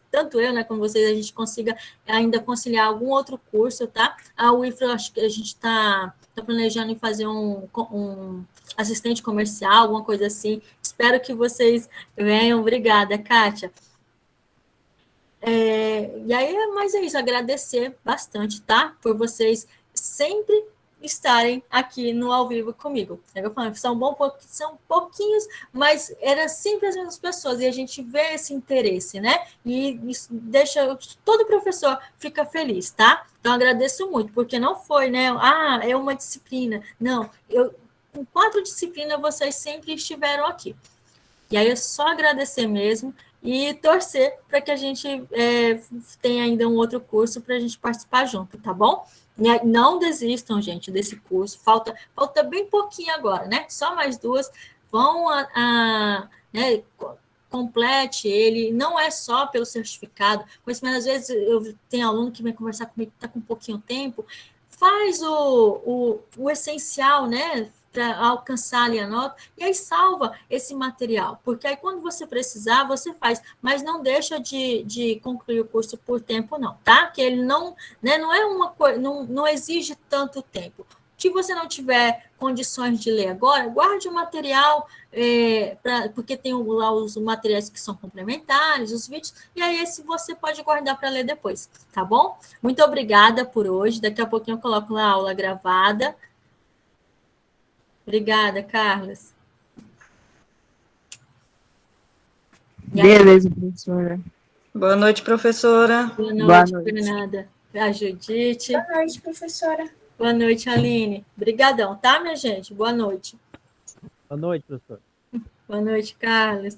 tanto eu, né, como vocês, a gente consiga ainda conciliar algum outro curso, tá? A UIFRA, acho que a gente está planejando em fazer um assistente comercial, alguma coisa assim. Espero que vocês venham. Obrigada, Kátia. E aí, mas é isso, agradecer bastante, tá? Por vocês sempre estarem aqui no ao vivo comigo. Eu falo, são pouquinhos, mas eram sempre as mesmas pessoas, e a gente vê esse interesse, né? E isso deixa, todo professor fica feliz, tá? Então, agradeço muito, porque não foi, né? É uma disciplina. Não, com 4 disciplinas, vocês sempre estiveram aqui. E aí é só agradecer mesmo e torcer para que a gente tenha ainda um outro curso para a gente participar junto, tá bom? Não desistam, gente, desse curso. Falta bem pouquinho agora, né? Só mais 2. Vão né, complete ele. Não é só pelo certificado. Mas às vezes eu tenho aluno que vem conversar comigo que está com pouquinho tempo. Faz o essencial, né? Para alcançar ali a nota, e aí salva esse material, porque aí quando você precisar, você faz, mas não deixa de concluir o curso por tempo não, tá? Que ele não, né, não é uma coisa, não exige tanto tempo. Se você não tiver condições de ler agora, guarde o material, porque tem lá os materiais que são complementares, os vídeos, e aí esse você pode guardar para ler depois, tá bom? Muito obrigada por hoje, daqui a pouquinho eu coloco lá a aula gravada. Obrigada, Carlos. Beleza, professora. Boa noite, professora. Boa Boa noite, noite. Fernanda. A Judite. Boa noite, professora. Boa noite, Aline. Obrigadão, tá, minha gente? Boa noite. Boa noite, professor. Boa noite, Carlos.